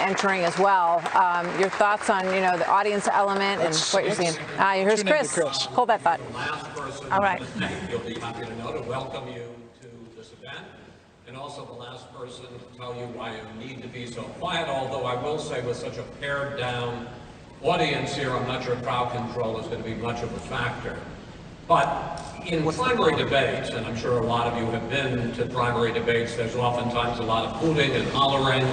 entering as well. Your thoughts on, the audience element and what you're seeing. Here's Chris. Hold that thought. All right. You'll be happy to know to welcome you to this event, and also the last person to tell you why you need to be so quiet, although I will say with such a pared down audience here, I'm not sure crowd control is going to be much of a factor. But in primary debates, and I'm sure a lot of you have been to primary debates, there's oftentimes a lot of hooting and hollering,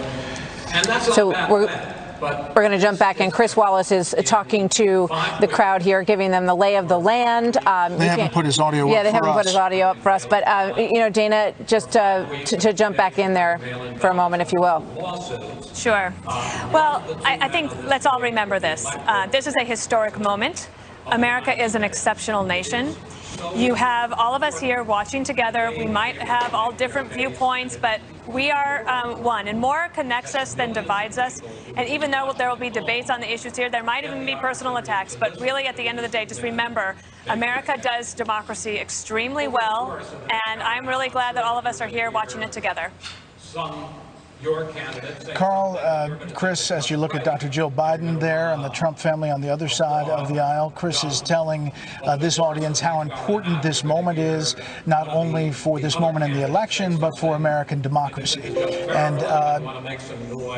and that's not bad. But we're going to jump back in. Chris Wallace is talking to the crowd here, giving them the lay of the land. They haven't put his audio up for us. Yeah, they haven't put his audio up for us. But, Dana, just to jump back in there for a moment, if you will. Sure. Well, I think let's all remember this. This is a historic moment. America is an exceptional nation. You have all of us here watching together. We might have all different viewpoints, but we are one, and more connects us than divides us. And even though there will be debates on the issues here, there might even be personal attacks. But really, at the end of the day, just remember, America does democracy extremely well, and I'm really glad that all of us are here watching it together. Carl, Chris, as you look at Dr. Jill Biden there and the Trump family on the other side of the aisle, Chris is telling this audience how important this moment is, not only for this moment in the election, but for American democracy. And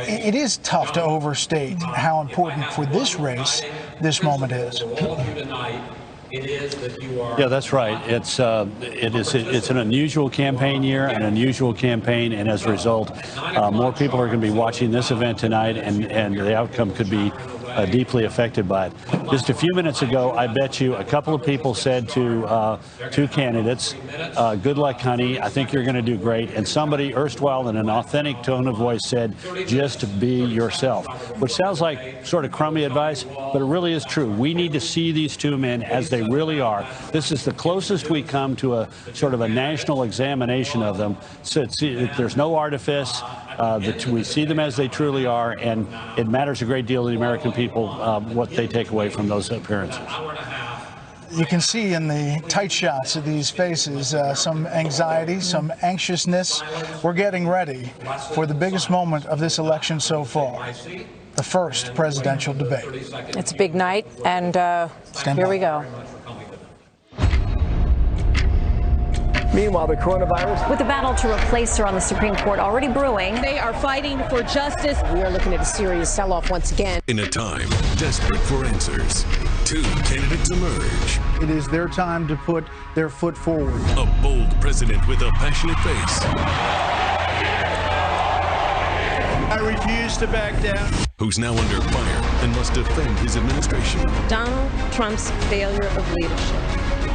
it is tough to overstate how important for this race this moment is. Yeah, that's right. It's an unusual campaign year, an unusual campaign, and as a result, more people are going to be watching this event tonight, and the outcome could be deeply affected by it. Just a few minutes ago, I bet you a couple of people said to two candidates, good luck, honey, I think you're going to do great. And somebody erstwhile in an authentic tone of voice said, just be yourself, which sounds like sort of crummy advice, but it really is true. We need to see these two men as they really are. This is the closest we come to a sort of a national examination of them. So there's no artifice. We see them as they truly are, and it matters a great deal to the American people what they take away from those appearances. You can see in the tight shots of these faces some anxiety, some anxiousness. We're getting ready for the biggest moment of this election so far, the first presidential debate. It's a big night, and here we go. Meanwhile, the coronavirus. With the battle to replace her on the Supreme Court already brewing. They are fighting for justice. We are looking at a serious sell-off once again. In a time desperate for answers, two candidates emerge. It is their time to put their foot forward. A bold president with a passionate face. I refuse to back down. Who's now under fire and must defend his administration. Donald Trump's failure of leadership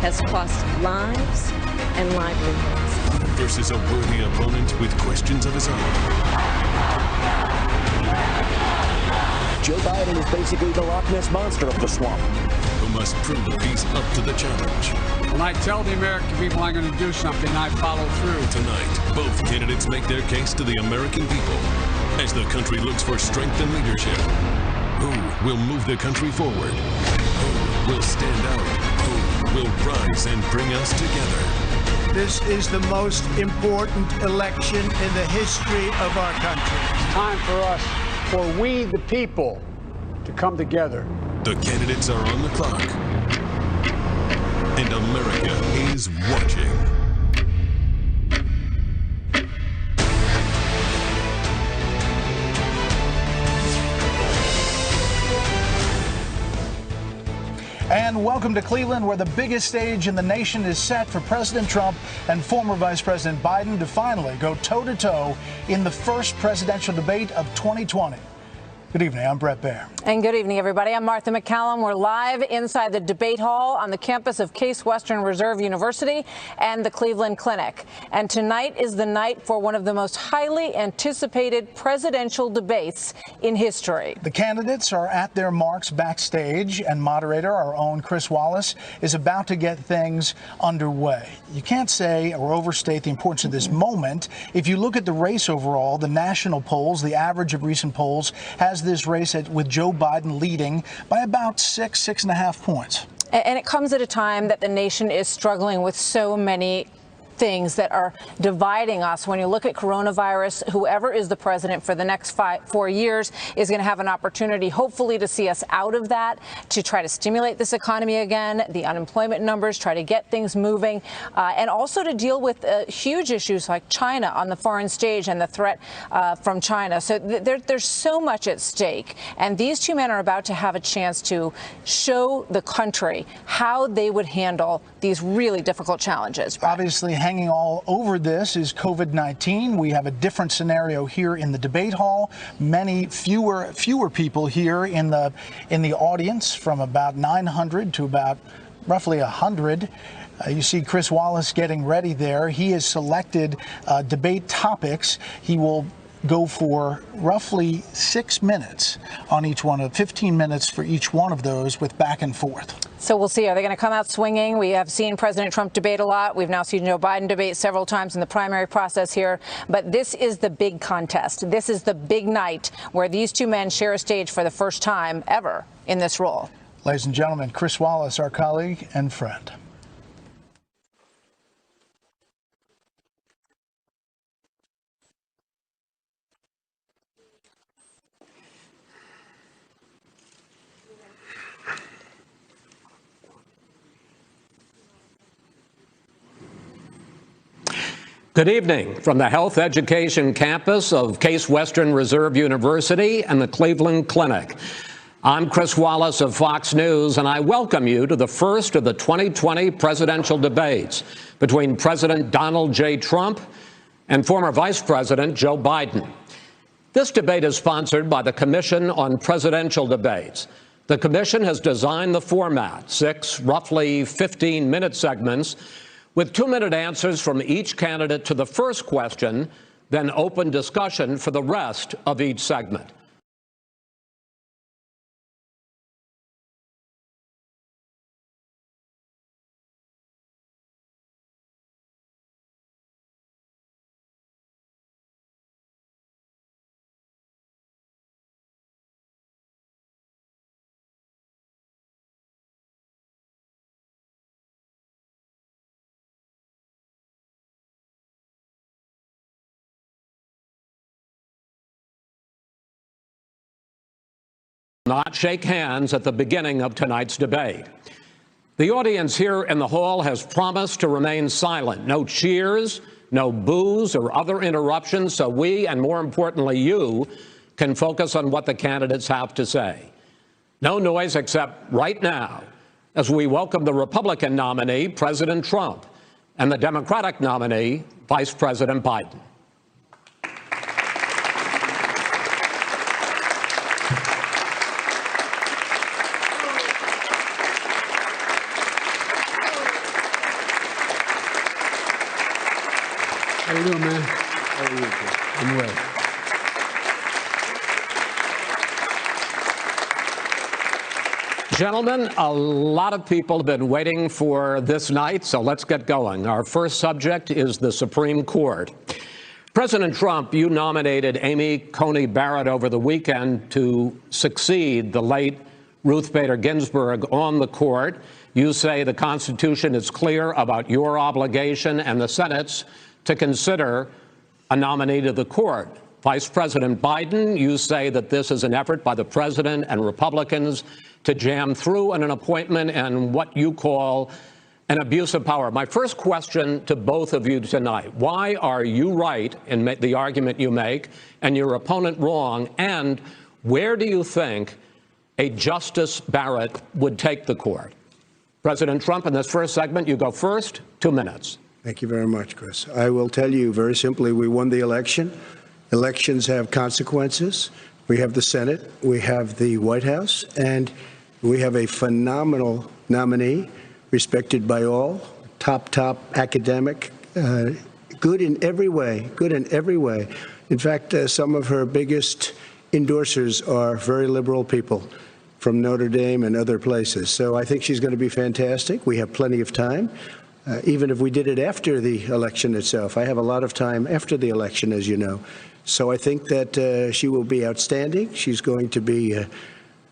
has cost lives and livelihoods. Versus a worthy opponent with questions of his own. Joe Biden is basically the Loch Ness Monster of the swamp. Who must prove he's up to the challenge. When I tell the American people I'm going to do something, I follow through. Tonight, both candidates make their case to the American people as the country looks for strength and leadership. Who will move the country forward? Who will stand out? Who will rise and bring us together? This is the most important election in the history of our country. It's time for us, for we the people, to come together. The candidates are on the clock, and America is watching. And welcome to Cleveland, where the biggest stage in the nation is set for President Trump and former Vice President Biden to finally go toe-to-toe in the first presidential debate of 2020. Good evening. I'm Brett Baer. And good evening, everybody. I'm Martha McCallum. We're live inside the debate hall on the campus of Case Western Reserve University and the Cleveland Clinic. And tonight is the night for one of the most highly anticipated presidential debates in history. The candidates are at their marks backstage, and moderator, our own Chris Wallace, is about to get things underway. You can't say or overstate the importance of this moment. If you look at the race overall, the national polls, the average of recent polls, has this race with Joe Biden leading by about 6.5 points. And it comes at a time that the nation is struggling with so many things that are dividing us. When you look at coronavirus, whoever is the president for the next 4 years is going to have an opportunity, hopefully, to see us out of that, to try to stimulate this economy again, the unemployment numbers, try to get things moving, and also to deal with huge issues like China on the foreign stage and the threat from China. So there's so much at stake. And these two men are about to have a chance to show the country how they would handle these really difficult challenges. Obviously, hanging all over this is COVID-19. We have a different scenario here in the debate hall. Many fewer people here in the audience, from about 900 to about roughly 100. You see Chris Wallace getting ready there. He has selected debate topics. He will go for roughly 6 minutes on each one, 15 minutes for each one of those, with back and forth. So we'll see. Are they going to come out swinging? We have seen President Trump debate a lot. We've now seen Joe Biden debate several times in the primary process here. But this is the big contest. This is the big night where these two men share a stage for the first time ever in this role. Ladies and gentlemen, Chris Wallace, our colleague and friend. Good evening from the Health Education campus of Case Western Reserve University and the Cleveland Clinic. I'm Chris Wallace of Fox News, and I welcome you to the first of the 2020 presidential debates between President Donald J. Trump and former Vice President Joe Biden. This debate is sponsored by the Commission on Presidential Debates. The commission has designed the format, 6 roughly 15-minute segments, with 2-minute answers from each candidate to the first question, then open discussion for the rest of each segment. Not shake hands at the beginning of tonight's debate. The audience here in the hall has promised to remain silent. No cheers, no boos or other interruptions, so we, and more importantly you, can focus on what the candidates have to say. No noise except right now, as we welcome the Republican nominee, President Trump, and the Democratic nominee, Vice President Biden. How you doing, man? How are you? I'm well. Gentlemen, a lot of people have been waiting for this night, so let's get going. Our first subject is the Supreme Court. President Trump, you nominated Amy Coney Barrett over the weekend to succeed the late Ruth Bader Ginsburg on the court. You say the Constitution is clear about your obligation and the Senate's to consider a nominee to the court. Vice President Biden, you say that this is an effort by the president and Republicans to jam through an appointment and what you call an abuse of power. My first question to both of you tonight: why are you right in the argument you make and your opponent wrong? And where do you think a Justice Barrett would take the court? President Trump, in this first segment, you go first. 2 minutes. Thank you very much, Chris. I will tell you very simply, we won the election. Elections have consequences. We have the Senate, we have the White House, and we have a phenomenal nominee, respected by all, top academic, good in every way, In fact, some of her biggest endorsers are very liberal people from Notre Dame and other places. So I think she's going to be fantastic. We have plenty of time. Even if we did it after the election itself. I have a lot of time after the election, as you know. So I think that she will be outstanding. She's going to be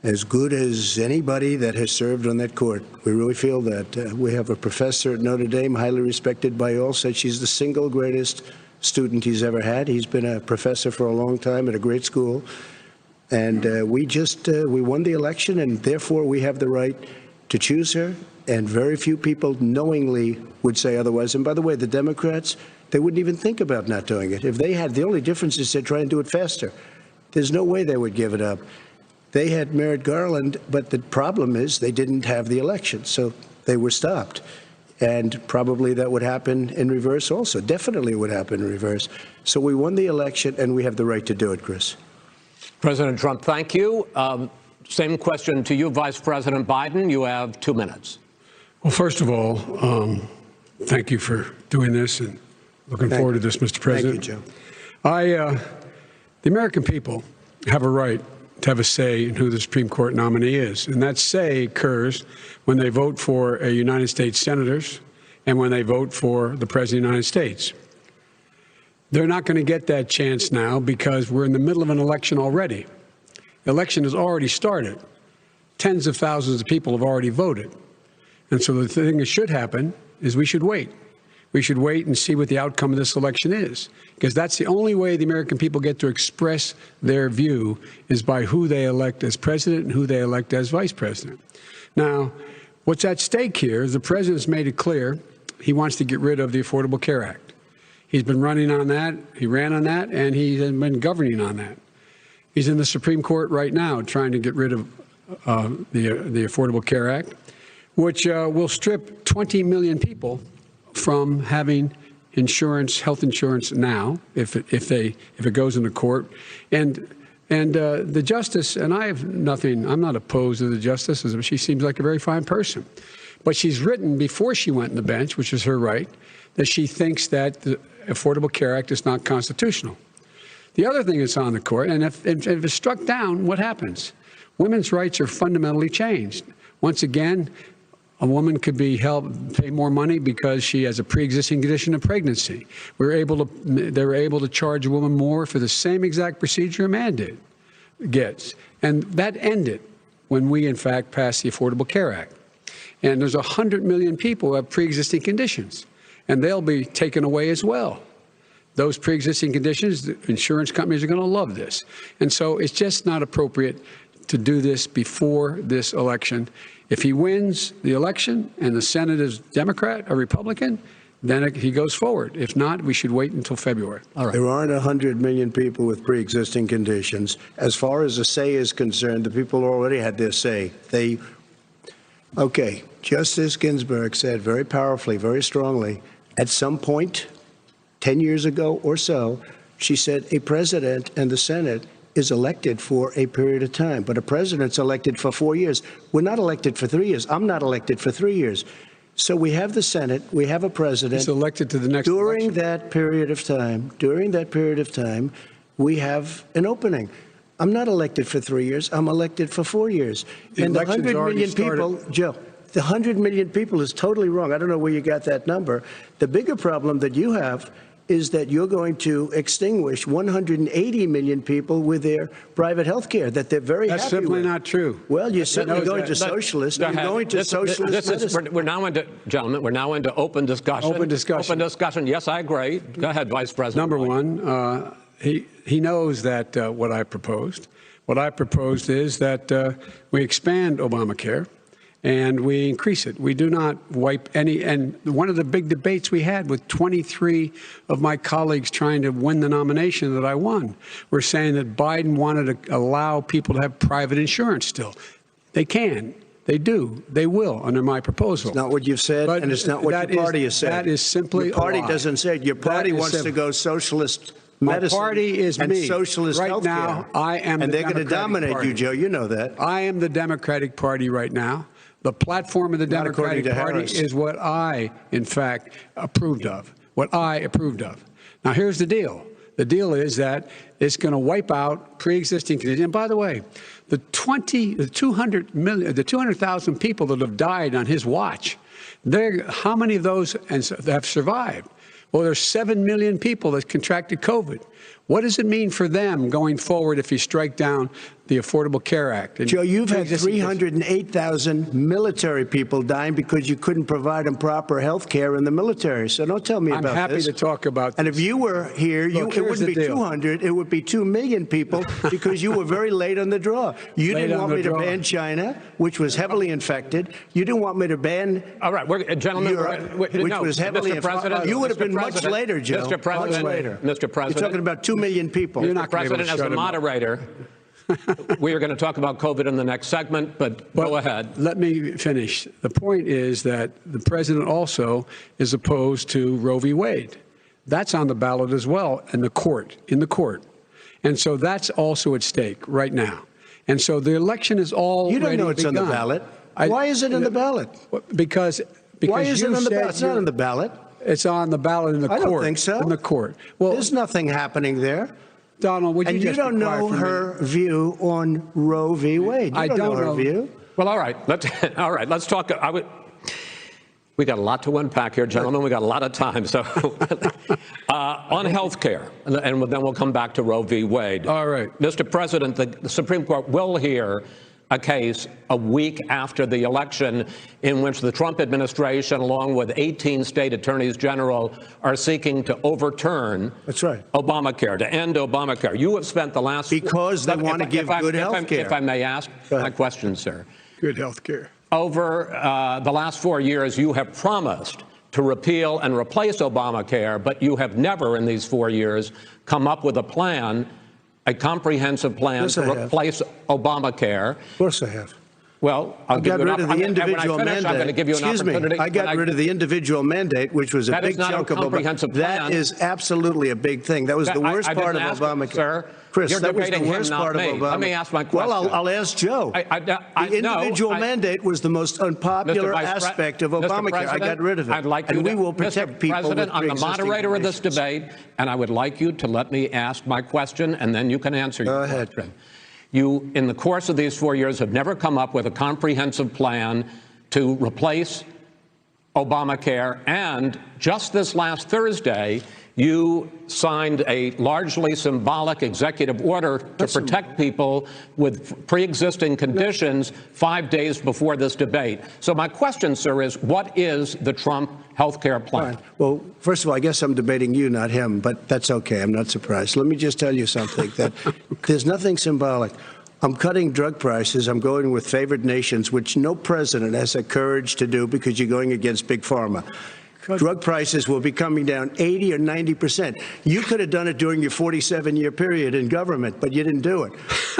as good as anybody that has served on that court. We really feel that. We have a professor at Notre Dame, highly respected by all, said she's the single greatest student he's ever had. He's been a professor for a long time at a great school. And we won the election, and therefore we have the right to choose her. And very few people knowingly would say otherwise. And by the way, the Democrats, they wouldn't even think about not doing it. If they had, the only difference is they're trying to do it faster. There's no way they would give it up. They had Merrick Garland, but the problem is they didn't have the election, so they were stopped. And probably that would happen in reverse also. Definitely would happen in reverse. So we won the election, and we have the right to do it, Chris. President Trump, thank you. Same question to you, Vice President Biden. You have 2 minutes. Well, first of all, thank you for doing this, and looking forward to this, Mr. President. Thank you, Joe. The American people have a right to have a say in who the Supreme Court nominee is. And that say occurs when they vote for a United States senators and when they vote for the President of the United States. They're not going to get that chance now because we're in the middle of an election already. The election has already started. Tens of thousands of people have already voted. And so the thing that should happen is we should wait. We should wait and see what the outcome of this election is, because that's the only way the American people get to express their view is by who they elect as president and who they elect as vice president. Now, what's at stake here is the president's made it clear he wants to get rid of the Affordable Care Act. He's been running on that, he ran on that, and he's been governing on that. He's in the Supreme Court right now trying to get rid of the Affordable Care Act, which will strip 20 million people from having insurance, health insurance now, if it goes into court, and the justice, and I have nothing. I'm not opposed to the justice. She seems like a very fine person, but she's written before she went on the bench, which is her right, that she thinks that the Affordable Care Act is not constitutional. The other thing that's on the court, and if it's struck down, what happens? Women's rights are fundamentally changed. Once again, a woman could be held pay more money because she has a pre-existing condition of pregnancy. They were able to charge a woman more for the same exact procedure a man gets. And that ended when we, in fact, passed the Affordable Care Act. And there's 100 million people who have pre-existing conditions, and they'll be taken away as well. Those pre-existing conditions, the insurance companies are going to love this. And so it's just not appropriate to do this before this election. If he wins the election and the Senate is Democrat or Republican, then he goes forward. If not, we should wait until February. All right. There aren't 100 million people with pre-existing conditions. As far as the say is concerned, the people already had their say. Okay, Justice Ginsburg said very powerfully, very strongly, at some point, 10 years ago or so, she said a president and the Senate is elected for a period of time, but a president's elected for 4 years. We're not elected for 3 years. I'm not elected for 3 years. So we have the Senate, we have a president. He's elected to the next during election. that period of time, we have an opening. I'm not elected for 3 years. I'm elected for 4 years. And the 100 million people, Joe, the 100 million people is totally wrong. I don't know where you got that number. The bigger problem that you have is that you're going to extinguish 180 million people with their private health care that they're very happy with. That's simply not true. Well, you're certainly going to socialist. You're going to socialist medicine. We're now into, gentlemen, we're now into open discussion. Open discussion. Open discussion. Yes, I agree. Go ahead, Vice President. Number one, he knows that what I proposed. What I proposed is that we expand Obamacare and we increase it. We do not wipe any. And one of the big debates we had with 23 of my colleagues trying to win the nomination that I won were saying that Biden wanted to allow people to have private insurance still. They can. They do. They will under my proposal. It's not what you've said, but and it's not what your party has said. That is simply your party a lie. doesn't say it. Your party wants to go socialist medicine. My party is and me. socialist right healthcare. Now, I am and the they're going to dominate party. you, Joe. You know that. I am the Democratic Party right now. The platform of the Democratic Party is what I, in fact, approved of. What I approved of. Now, here's the deal. The deal is that it's going to wipe out pre-existing conditions. And by the way, the 200,000 people that have died on his watch, how many of those have survived? Well, there's 7 million people that contracted COVID. What does it mean for them going forward if you strike down the Affordable Care Act. And Joe, you've had 308,000 military people dying because you couldn't provide them proper health care in the military. So don't tell me about this. I'm happy to talk about this. And if you were here, it wouldn't be 200, it would be 2 million people because you were very late on the draw. You didn't want me to ban China, which was heavily infected. You didn't want me to ban all right, gentlemen, which was heavily infected. You would have been much later, Joe. Mr. President, much later. Mr. President. You're talking about 2 million people. Mr. President, as the moderator, we are going to talk about COVID in the next segment, but go ahead. Let me finish. The point is that the president also is opposed to Roe v. Wade. That's on the ballot as well in the court. And so that's also at stake right now. And so the election is already begun. You don't know it's on the ballot. Why is it on the ballot? Because why is it on the ballot? It's not on the ballot. It's on the ballot in the court. I don't think so. In the court. Well, there's nothing happening there. Donald, would you just don't know her view on Roe v. Wade. I don't know her view. Well, all right. Let's talk. We got a lot to unpack here, gentlemen. We got a lot of time. So on health care, and then we'll come back to Roe v. Wade. All right. Mr. President, the Supreme Court will hear a case a week after the election in which the Trump administration, along with 18 state attorneys general, are seeking to overturn Obamacare, to end Obamacare. You have spent the last... Because they want to give good health care. If I may ask my question, sir. Good health care. Over the last 4 years, you have promised to repeal and replace Obamacare, but you have never in these 4 years come up with a plan, a comprehensive plan to replace Obamacare. Of course I have. Well, I got rid of the individual mandate. I'm going to give you an opportunity. I got rid of the individual mandate, which was a big chunk of Obamacare. That is absolutely a big thing. That was the worst part of Obamacare. Sir, Chris, that was the worst part of Obamacare. Let me ask my question. Well, I'll ask Joe. The individual mandate was the most unpopular aspect of Obamacare. I got rid of it. I'd like you and we will protect people with President, I'm the moderator of this debate, and I would like you to let me ask my question, and then you can answer your question. You, in the course of these 4 years, have never come up with a comprehensive plan to replace Obamacare. And just this last Thursday, you signed a largely symbolic executive order to protect people with pre-existing conditions 5 days before this debate. So my question, sir, is what is the Trump health care plan? Right. Well, first of all, I guess I'm debating you, not him, but that's okay. I'm not surprised. Let me just tell you something, that there's nothing symbolic. I'm cutting drug prices. I'm going with favored nations, which no president has the courage to do because you're going against big pharma. Drug prices will be coming down 80 or 90%. You could have done it during your 47-year period in government, but you didn't do it.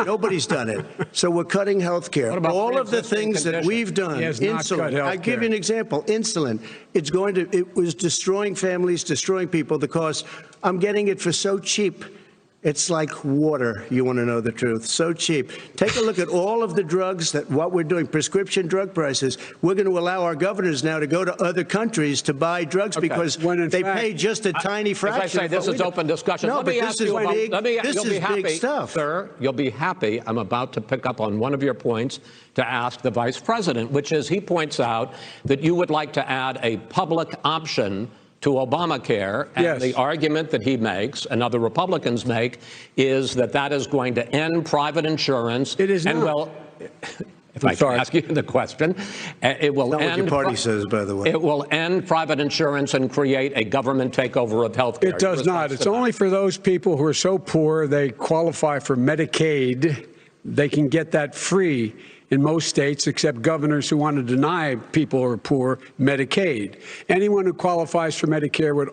Nobody's done it. So we're cutting health care. All of the things that we've done, insulin. I'll give you an example. Insulin. It was destroying families, destroying people. The cost. I'm getting it for so cheap. It's like water, you want to know the truth. So cheap. Take a look at all of the drugs what we're doing, prescription drug prices. We're going to allow our governors now to go to other countries to buy drugs because they pay just a tiny fraction. As I say, this is open discussion. No, but this is big stuff. Sir, you'll be happy. I'm about to pick up on one of your points to ask the vice president, which is he points out that you would like to add a public option to Obamacare, and the argument that he makes and other Republicans make is that that is going to end private insurance. It is and not. Well, if I can ask you the question, it will not end. What your party says, by the way. It will end private insurance and create a government takeover of health care. It does not. It's only for those people who are so poor they qualify for Medicaid. They can get that free in most states, except governors who want to deny people who are poor Medicaid. Anyone who qualifies for Medicaid would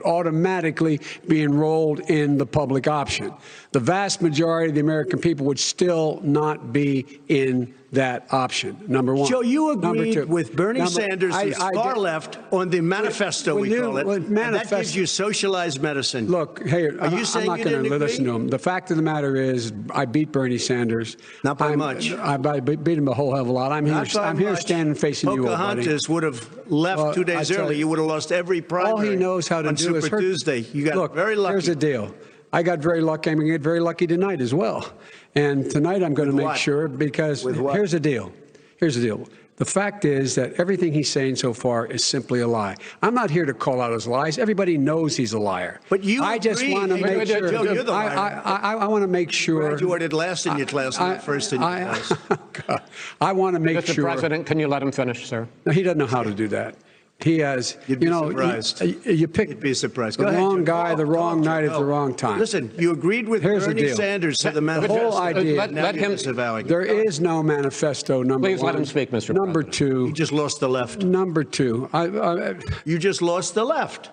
automatically be enrolled in the public option. The vast majority of the American people would still not be in that option, number one. Joe, you agreed with Bernie Sanders, who's far left, on the manifesto, we call it. And that gives you socialized medicine. Look, hey, I'm not going to listen to him. The fact of the matter is, I beat Bernie Sanders. Not by much. I beat him a whole hell of a lot. I'm here standing facing you, buddy. Pocahontas would have left 2 days early. You would have lost every primary. All he knows how to do is Super Tuesday. You got very lucky. Here's the deal. I got very lucky. I'm going to get very lucky tonight as well. And tonight I'm going to make sure, because here's the deal. Here's the deal. The fact is that everything he's saying so far is simply a lie. I'm not here to call out his lies. Everybody knows he's a liar. But you I just want to make sure. Joe, you're the liar. I want to make sure. You graduated last in your class, not first in your class. I want to make sure. Mr. President, can you let him finish, sir? No, he doesn't know how to do that. He has, You'd be surprised. You picked You'd be surprised. the wrong guy, the wrong night at the wrong time. Listen, you agreed with Bernie Sanders to the manifesto. The whole idea. Let him. There is no manifesto, number Please one. let him speak, Mr. Number President. two. You just lost the left. Number two. You just lost the left.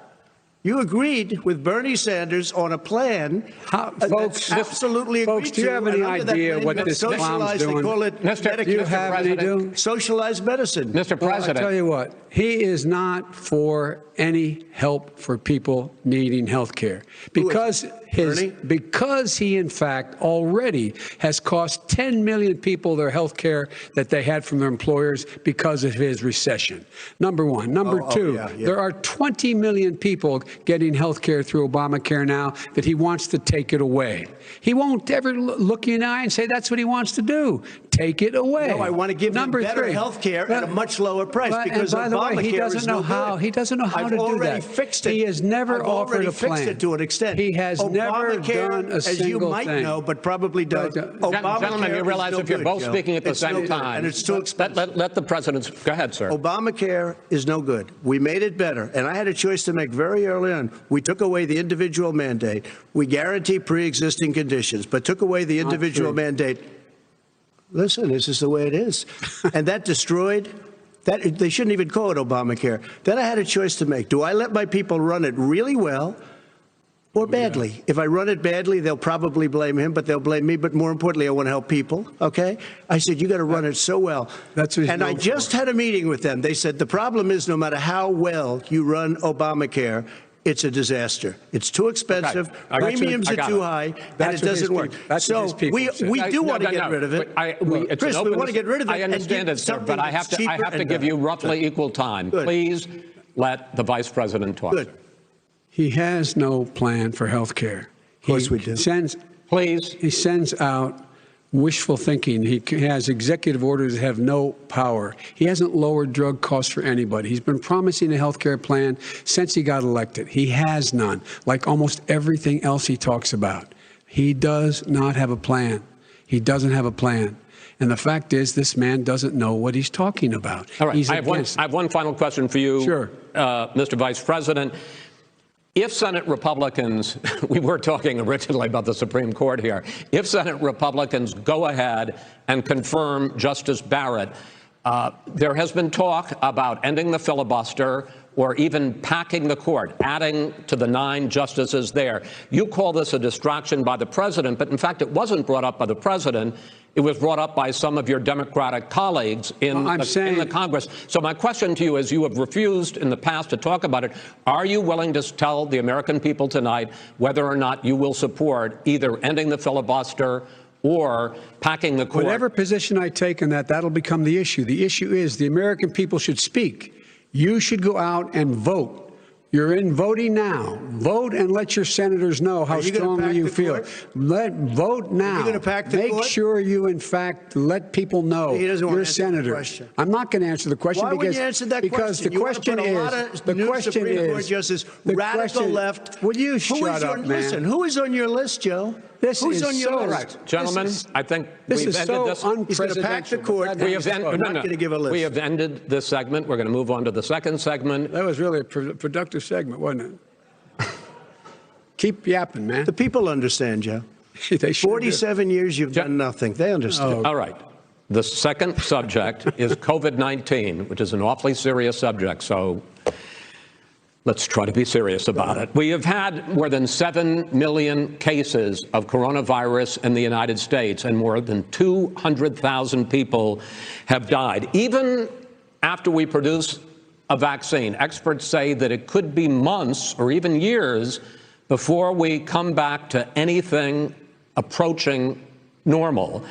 You agreed with Bernie Sanders on a plan. Folks, absolutely agreed folks, do you have any idea what this clown's doing? They call it Do you have any do? Socialized medicine. Mr. President. I'll tell you what, he is not for any help for people needing health care because he in fact already has cost 10 million people their health care that they had from their employers because of his recession. Number one. Number two, there are 20 million people getting health care through Obamacare now that he wants to take it away. He won't ever look you in the eye and say that's what he wants to do. Take it away. No, I want to give them better health care at a much lower price because by the way, he doesn't know how. He doesn't know how to do that. I've already fixed it. He has never offered a plan. Fixed it to an extent. He has never done a single thing. As you might know, but probably does. Gentlemen, you realize if you're both speaking at the same time, and it's too expensive. Let the president. Go ahead, sir. Obamacare is no good. We made it better, and I had a choice to make very early on. We took away the individual mandate. We guarantee pre-existing conditions, but took away the individual mandate. Listen, this is the way it is. And that destroyed that. They shouldn't even call it Obamacare. Then I had a choice to make. Do I let my people run it really well or badly? If I run it badly, they'll probably blame him, but they'll blame me. But more importantly, I want to help people. OK? I said, you got to run it so well. And I just had a meeting with them. They said the problem is no matter how well you run Obamacare, it's a disaster. It's too expensive. Premiums are too high, and it doesn't work. So we do want to get rid of it. Chris, we want to get rid of it. I understand it, sir, but I have to give you roughly equal time. Please let the vice president talk. Good. He has no plan for health care. Of course we do. He sends out wishful thinking. He has executive orders that have no power. He hasn't lowered drug costs for anybody. He's been promising a health care plan since he got elected. He has none, like almost everything else he talks about. He does not have a plan. He doesn't have a plan. And the fact is, this man doesn't know what he's talking about. All right. I have one final question for you, Mr. Vice President. If Senate Republicans, we were talking originally about the Supreme Court here, if Senate Republicans go ahead and confirm Justice Barrett, there has been talk about ending the filibuster or even packing the court, adding to the 9 justices there. You call this a distraction by the president, but in fact, it wasn't brought up by the president. It was brought up by some of your Democratic colleagues in the Congress. So my question to you is, you have refused in the past to talk about it. Are you willing to tell the American people tonight whether or not you will support either ending the filibuster or packing the court? Whatever position I take in that, that'll become the issue. The issue is the American people should speak. You should go out and vote. You're in voting now. Vote and let your senators know how strongly you feel. Vote now. You're going to pack the court? Make sure you, in fact, let people know you're a senator. I'm not going to answer the question. Why wouldn't you answer that question? The question is, radical left. Will you shut up, man? Listen, who is on your list, Joe? Who's on your list? Gentlemen, I think this is so unprecedented. He's going to pack the court. We have ended this segment. We're going to move on to the second segment. That was really a productive segment, wasn't it? Keep yapping, man. The people understand, Joe. 47 years you've done nothing. They understand. All right. The second subject is COVID-19, which is an awfully serious subject. So let's try to be serious about it. We have had more than 7 million cases of coronavirus in the United States, and more than 200,000 people have died. Even after we produce a vaccine, experts say that it could be months or even years before we come back to anything approaching normal.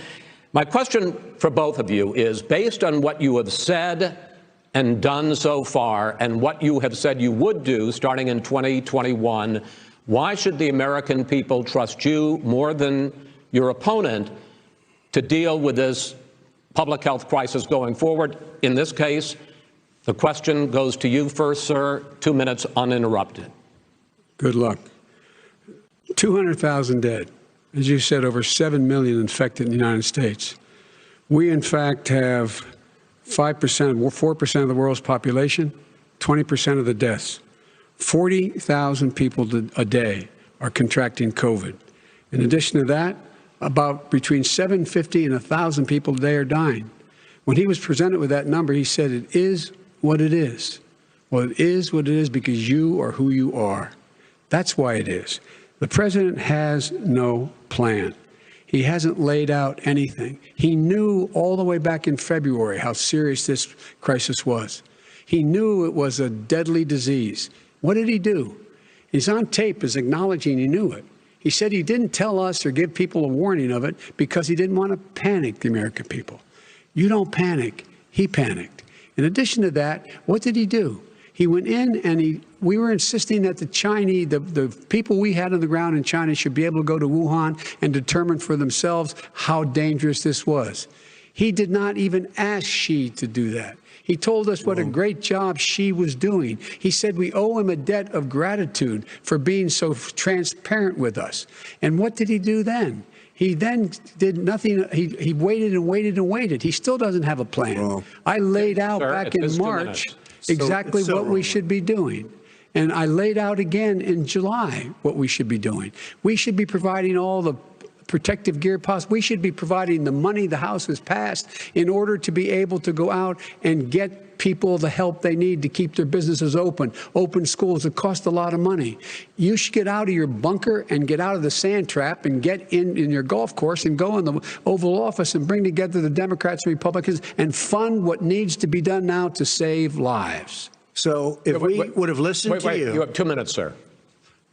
My question for both of you is, based on what you have said and done so far, and what you have said you would do starting in 2021, why should the American people trust you more than your opponent to deal with this public health crisis going forward. In this case, the question goes to you first, sir. 2 minutes uninterrupted. Good luck. 200,000 dead. As you said, over 7 million infected in the United States. We, in fact, have 4% of the world's population, 20% of the deaths. 40,000 people a day are contracting COVID. In addition to that, about between 750 and 1,000 people a day are dying. When he was presented with that number, he said, it is what it is. Well, it is what it is because you are who you are. That's why it is. The president has no plan. He hasn't laid out anything. He knew all the way back in February how serious this crisis was. He knew it was a deadly disease. What did he do? He's on tape as acknowledging he knew it. He said he didn't tell us or give people a warning of it because he didn't want to panic the American people. You don't panic. He panicked. In addition to that, what did he do? He went in and we were insisting that the Chinese, the people we had on the ground in China should be able to go to Wuhan and determine for themselves how dangerous this was. He did not even ask Xi to do that. He told us what a great job Xi was doing. He said we owe him a debt of gratitude for being so transparent with us. And what did he do then? He then did nothing. He waited and waited and waited. He still doesn't have a plan. I laid out back in March exactly what we should be doing. And I laid out again in July what we should be doing. We should be providing all the protective gear possible. We should be providing the money the House has passed in order to be able to go out and get people the help they need to keep their businesses open schools. It costs a lot of money. You should get out of your bunker and get out of the sand trap and get in your golf course and go in the Oval Office and bring together the Democrats and Republicans and fund what needs to be done now to save lives. So if we would have listened to you. You have 2 minutes, sir.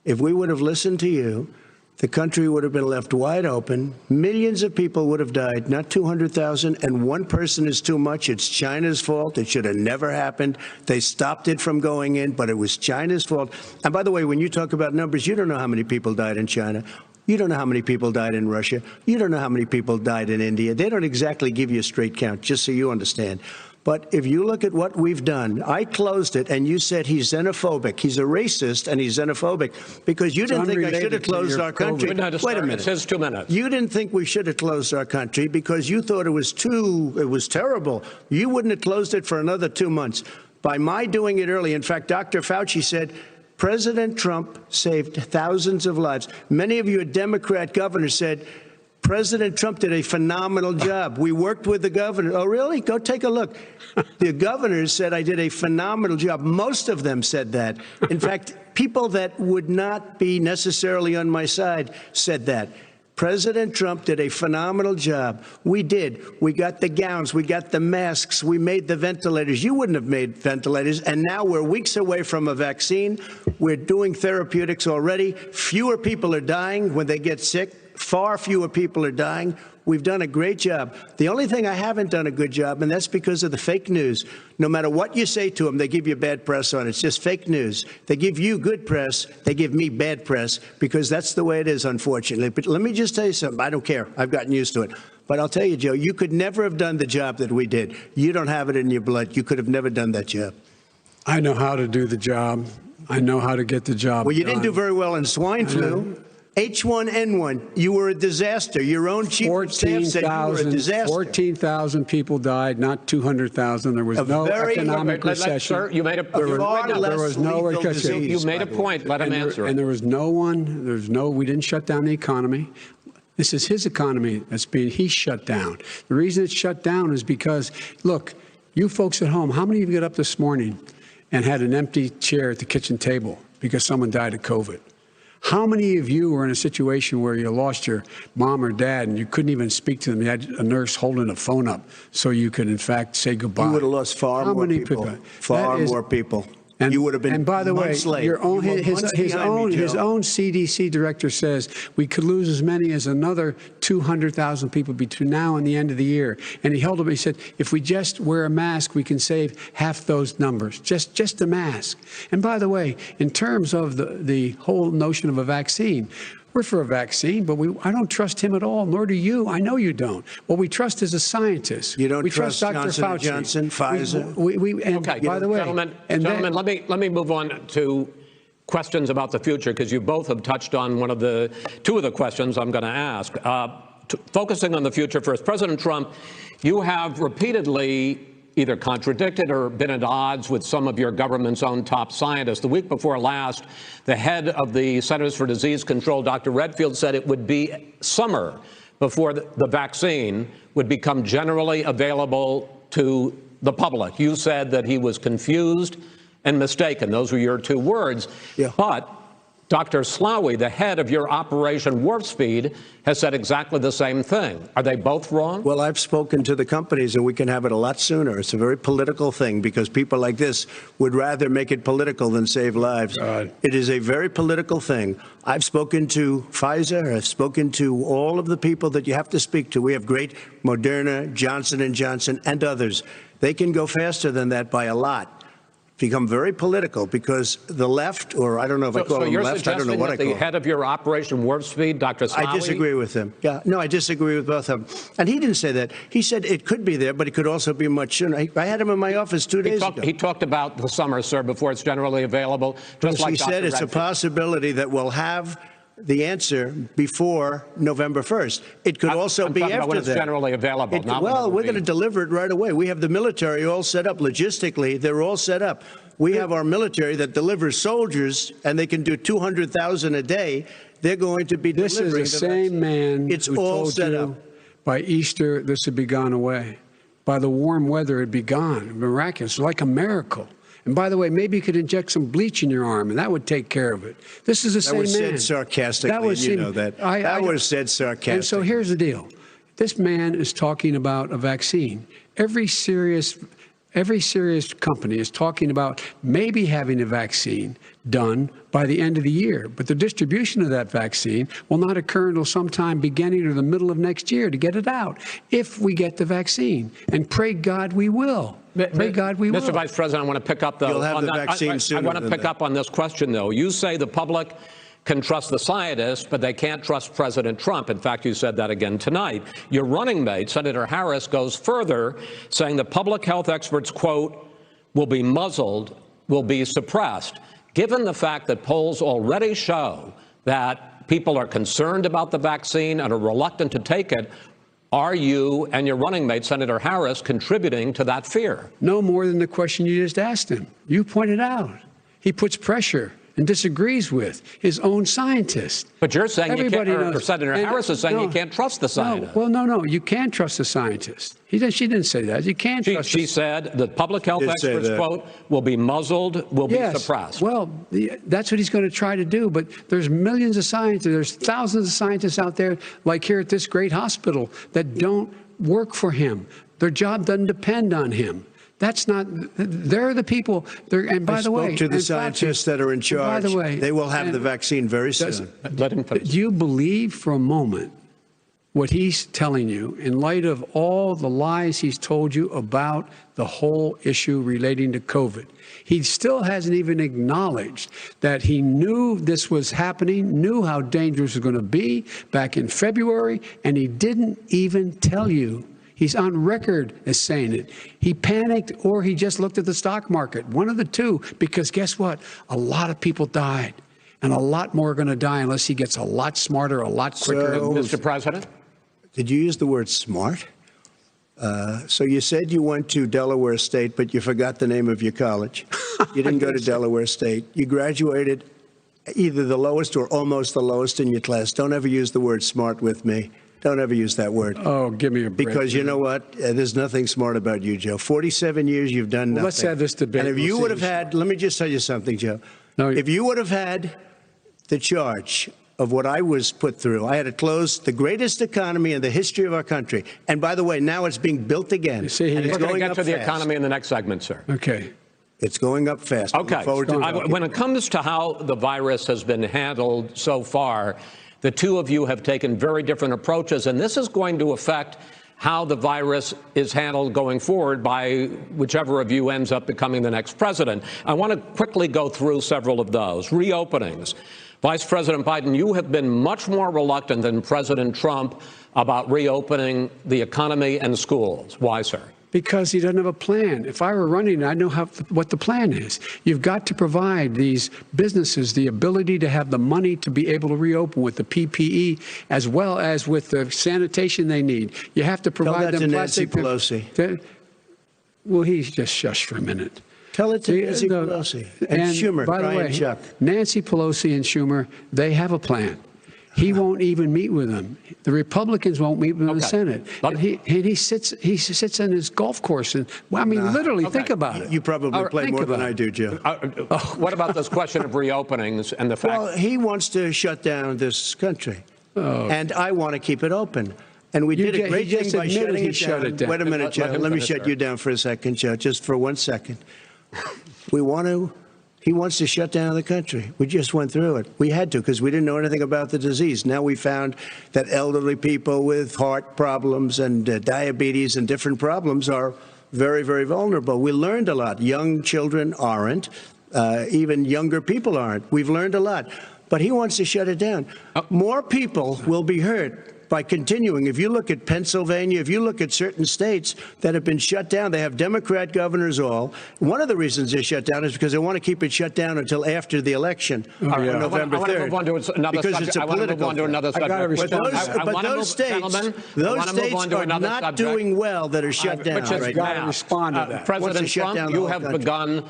If we would have listened to you, the country would have been left wide open. Millions of people would have died, not 200,000. And one person is too much. It's China's fault. It should have never happened. They stopped it from going in, but it was China's fault. And by the way, when you talk about numbers, you don't know how many people died in China. You don't know how many people died in Russia. You don't know how many people died in India. They don't exactly give you a straight count, just so you understand. But if you look at what we've done, I closed it, and you said he's xenophobic. He's a racist, and he's xenophobic because you didn't think I should have closed our country. Wait a minute. It says 2 minutes. You didn't think we should have closed our country because you thought it was terrible. You wouldn't have closed it for another 2 months. By my doing it early, in fact, Dr. Fauci said, President Trump saved thousands of lives. Many of you Democrat governors said, President Trump did a phenomenal job. We worked with the governor. Oh, really? Go take a look. The governors said I did a phenomenal job. Most of them said that. In fact, people that would not be necessarily on my side said that. President Trump did a phenomenal job. We did. We got the gowns. We got the masks. We made the ventilators. You wouldn't have made ventilators. And now we're weeks away from a vaccine. We're doing therapeutics already. Fewer people are dying when they get sick. Far fewer people are dying. We've done a great job. The only thing I haven't done a good job, and that's because of the fake news. No matter what you say to them, they give you bad press on it. It's just fake news. They give you good press. They give me bad press because that's the way it is, unfortunately. But let me just tell you something. I don't care. I've gotten used to it. But I'll tell you, Joe, you could never have done the job that we did. You don't have it in your blood. You could have never done that job. I know how to do the job. I know how to get the job Well, you done. didn't do very well in swine flu. H1N1, you were a disaster. Your own chief of staff said you were a disaster. 14,000 people died, not 200,000. There was no economic recession. Sir, you made a there was no recession. You made a point. Let him answer. And there was we didn't shut down the economy. This is his economy he's shut down. The reason it's shut down is because, look, you folks at home, how many of you got up this morning and had an empty chair at the kitchen table because someone died of COVID? How many of you were in a situation where you lost your mom or dad and you couldn't even speak to them? You had a nurse holding a phone up so you could, in fact, say goodbye. You would have lost far more people. Far more people. And you would have been. And by the way, his own CDC director says we could lose as many as another 200,000 people between now and the end of the year. And he held up. He said, if we just wear a mask, we can save half those numbers. Just a mask. And by the way, in terms of the whole notion of a vaccine, We're for a vaccine, but I don't trust him at all, nor do you. I know you don't. What we trust is a scientist. You don't we trust Dr. Johnson Fauci. Johnson, Pfizer? Okay, by the way, gentlemen, let me move on to questions about the future, because you both have touched on two of the questions I'm going to ask. Focusing on the future first, President Trump, you have repeatedly either contradicted or been at odds with some of your government's own top scientists. The week before last, the head of the Centers for Disease Control, Dr. Redfield, said it would be summer before the vaccine would become generally available to the public. You said that he was confused and mistaken. Those were your two words. Yeah. But Dr. Slaoui, the head of your Operation Warp Speed, has said exactly the same thing. Are they both wrong? Well, I've spoken to the companies, and we can have it a lot sooner. It's a very political thing, because people like this would rather make it political than save lives. It is a very political thing. I've spoken to Pfizer. I've spoken to all of the people that you have to speak to. We have great Moderna, Johnson & Johnson, and others. They can go faster than that by a lot. Become very political, because the left, or I don't know if I call them left, I don't know what I call them. So you're suggesting that the head of your Operation Warp Speed, Dr. Slaoui? I disagree with him. Yeah, no, I disagree with both of them. And he didn't say that. He said it could be there, but it could also be much sooner. I had him in my office 2 days ago. He talked about the summer, sir, before it's generally available. Just like he said it's a possibility that we'll have the answer before November 1st. It could also be after when it's generally available. Well, we're going to deliver it right away. We have the military all set up. Logistically, they're all set up. We have our military that delivers soldiers, and they can do 200,000 a day. They're going to be delivering. This is the same man it's who all told set you up. By Easter this would be gone away. By the warm weather it'd be gone. Miraculous, like a miracle. And by the way, maybe you could inject some bleach in your arm, and that would take care of it. This is the same man. That was said sarcastically, you know that. That was said sarcastically. And so here's the deal. This man is talking about a vaccine. Every serious company is talking about maybe having a vaccine done by the end of the year. But the distribution of that vaccine will not occur until sometime beginning or the middle of next year to get it out, if we get the vaccine. And pray God we will. Pray God we will. Mr. Vice President, I want to pick up, though. You'll have the vaccine sooner. I want to pick up on this question, though. You say the public can trust the scientists, but they can't trust President Trump. In fact, you said that again tonight. Your running mate, Senator Harris, goes further, saying the public health experts, quote, will be muzzled, will be suppressed. Given the fact that polls already show that people are concerned about the vaccine and are reluctant to take it, are you and your running mate, Senator Harris, contributing to that fear? No more than the question you just asked him. You pointed out. He puts pressure and disagrees with his own scientists. But you're saying Senator Harris is saying you can't trust the scientists. Well, no, you can trust the scientists. She didn't say that. You can't trust. She said the public health experts, quote, will be muzzled, will be suppressed. Well, that's what he's going to try to do. But there's millions of scientists, there's thousands of scientists out there, like here at this great hospital, that don't work for him. Their job doesn't depend on him. That's not, they're the people, and by the way. I spoke to the scientists that are in charge. By the way. They will have the vaccine very soon. Do you believe for a moment what he's telling you in light of all the lies he's told you about the whole issue relating to COVID? He still hasn't even acknowledged that he knew this was happening, knew how dangerous it was going to be back in February, and he didn't even tell you. He's on record as saying it. He panicked, or he just looked at the stock market. One of the two, because guess what? A lot of people died, and a lot more are going to die unless he gets a lot smarter, a lot quicker. So, Mr. President? Did you use the word smart? So you said you went to Delaware State, but you forgot the name of your college. You didn't go to Delaware State. You graduated either the lowest or almost the lowest in your class. Don't ever use the word smart with me. Don't ever use that word. Oh, give me a break. Because you know what? There's nothing smart about you, Joe. 47 years, you've done nothing. Let's have this debate. And if you would have had, let me just tell you something, Joe. No, if you would have had the charge of what I was put through, I had to close the greatest economy in the history of our country. And by the way, now it's being built again. You see, and it's we're going going to get up to the fast. economy in the next segment, sir. Okay. It's going up fast. Okay. When it comes to how the virus has been handled so far, the two of you have taken very different approaches, and this is going to affect how the virus is handled going forward by whichever of you ends up becoming the next president. I want to quickly go through several of those. Reopenings. Vice President Biden, you have been much more reluctant than President Trump about reopening the economy and schools. Why, sir? Because he doesn't have a plan. If I were running, I know what the plan is. You've got to provide these businesses the ability to have the money to be able to reopen with the PPE as well as with the sanitation they need. You have to provide them plastic. Tell that to Nancy Pelosi. Well, he's just shush for a minute. Tell it to Nancy Pelosi and Schumer. By the way, Chuck. Nancy Pelosi and Schumer, they have a plan. He won't even meet with them. The Republicans won't meet with him in the Senate. And he sits on his golf course. And well, I mean, literally, think about it. You probably play more than I do, Joe. What about this question of reopenings and the fact? Well, he wants to shut down this country, and I want to keep it open. And we did a great thing by shutting it down. Wait a minute, Joe. Let me shut you down for a second, Joe, just for 1 second. He wants to shut down the country. We just went through it. We had to because we didn't know anything about the disease. Now we found that elderly people with heart problems and diabetes and different problems are very, very vulnerable. We learned a lot. Young children aren't. Even younger people aren't. We've learned a lot. But he wants to shut it down. More people will be hurt by continuing. If you look at Pennsylvania, if you look at certain states that have been shut down, they have Democrat governors all. One of the reasons they're shut down is because they want to keep it shut down until after the election on November 3rd. I want to move on to another subject. I want to move on to another subject. But those states are not doing well that are shut down right now. Respond to that. President Trump, you have begun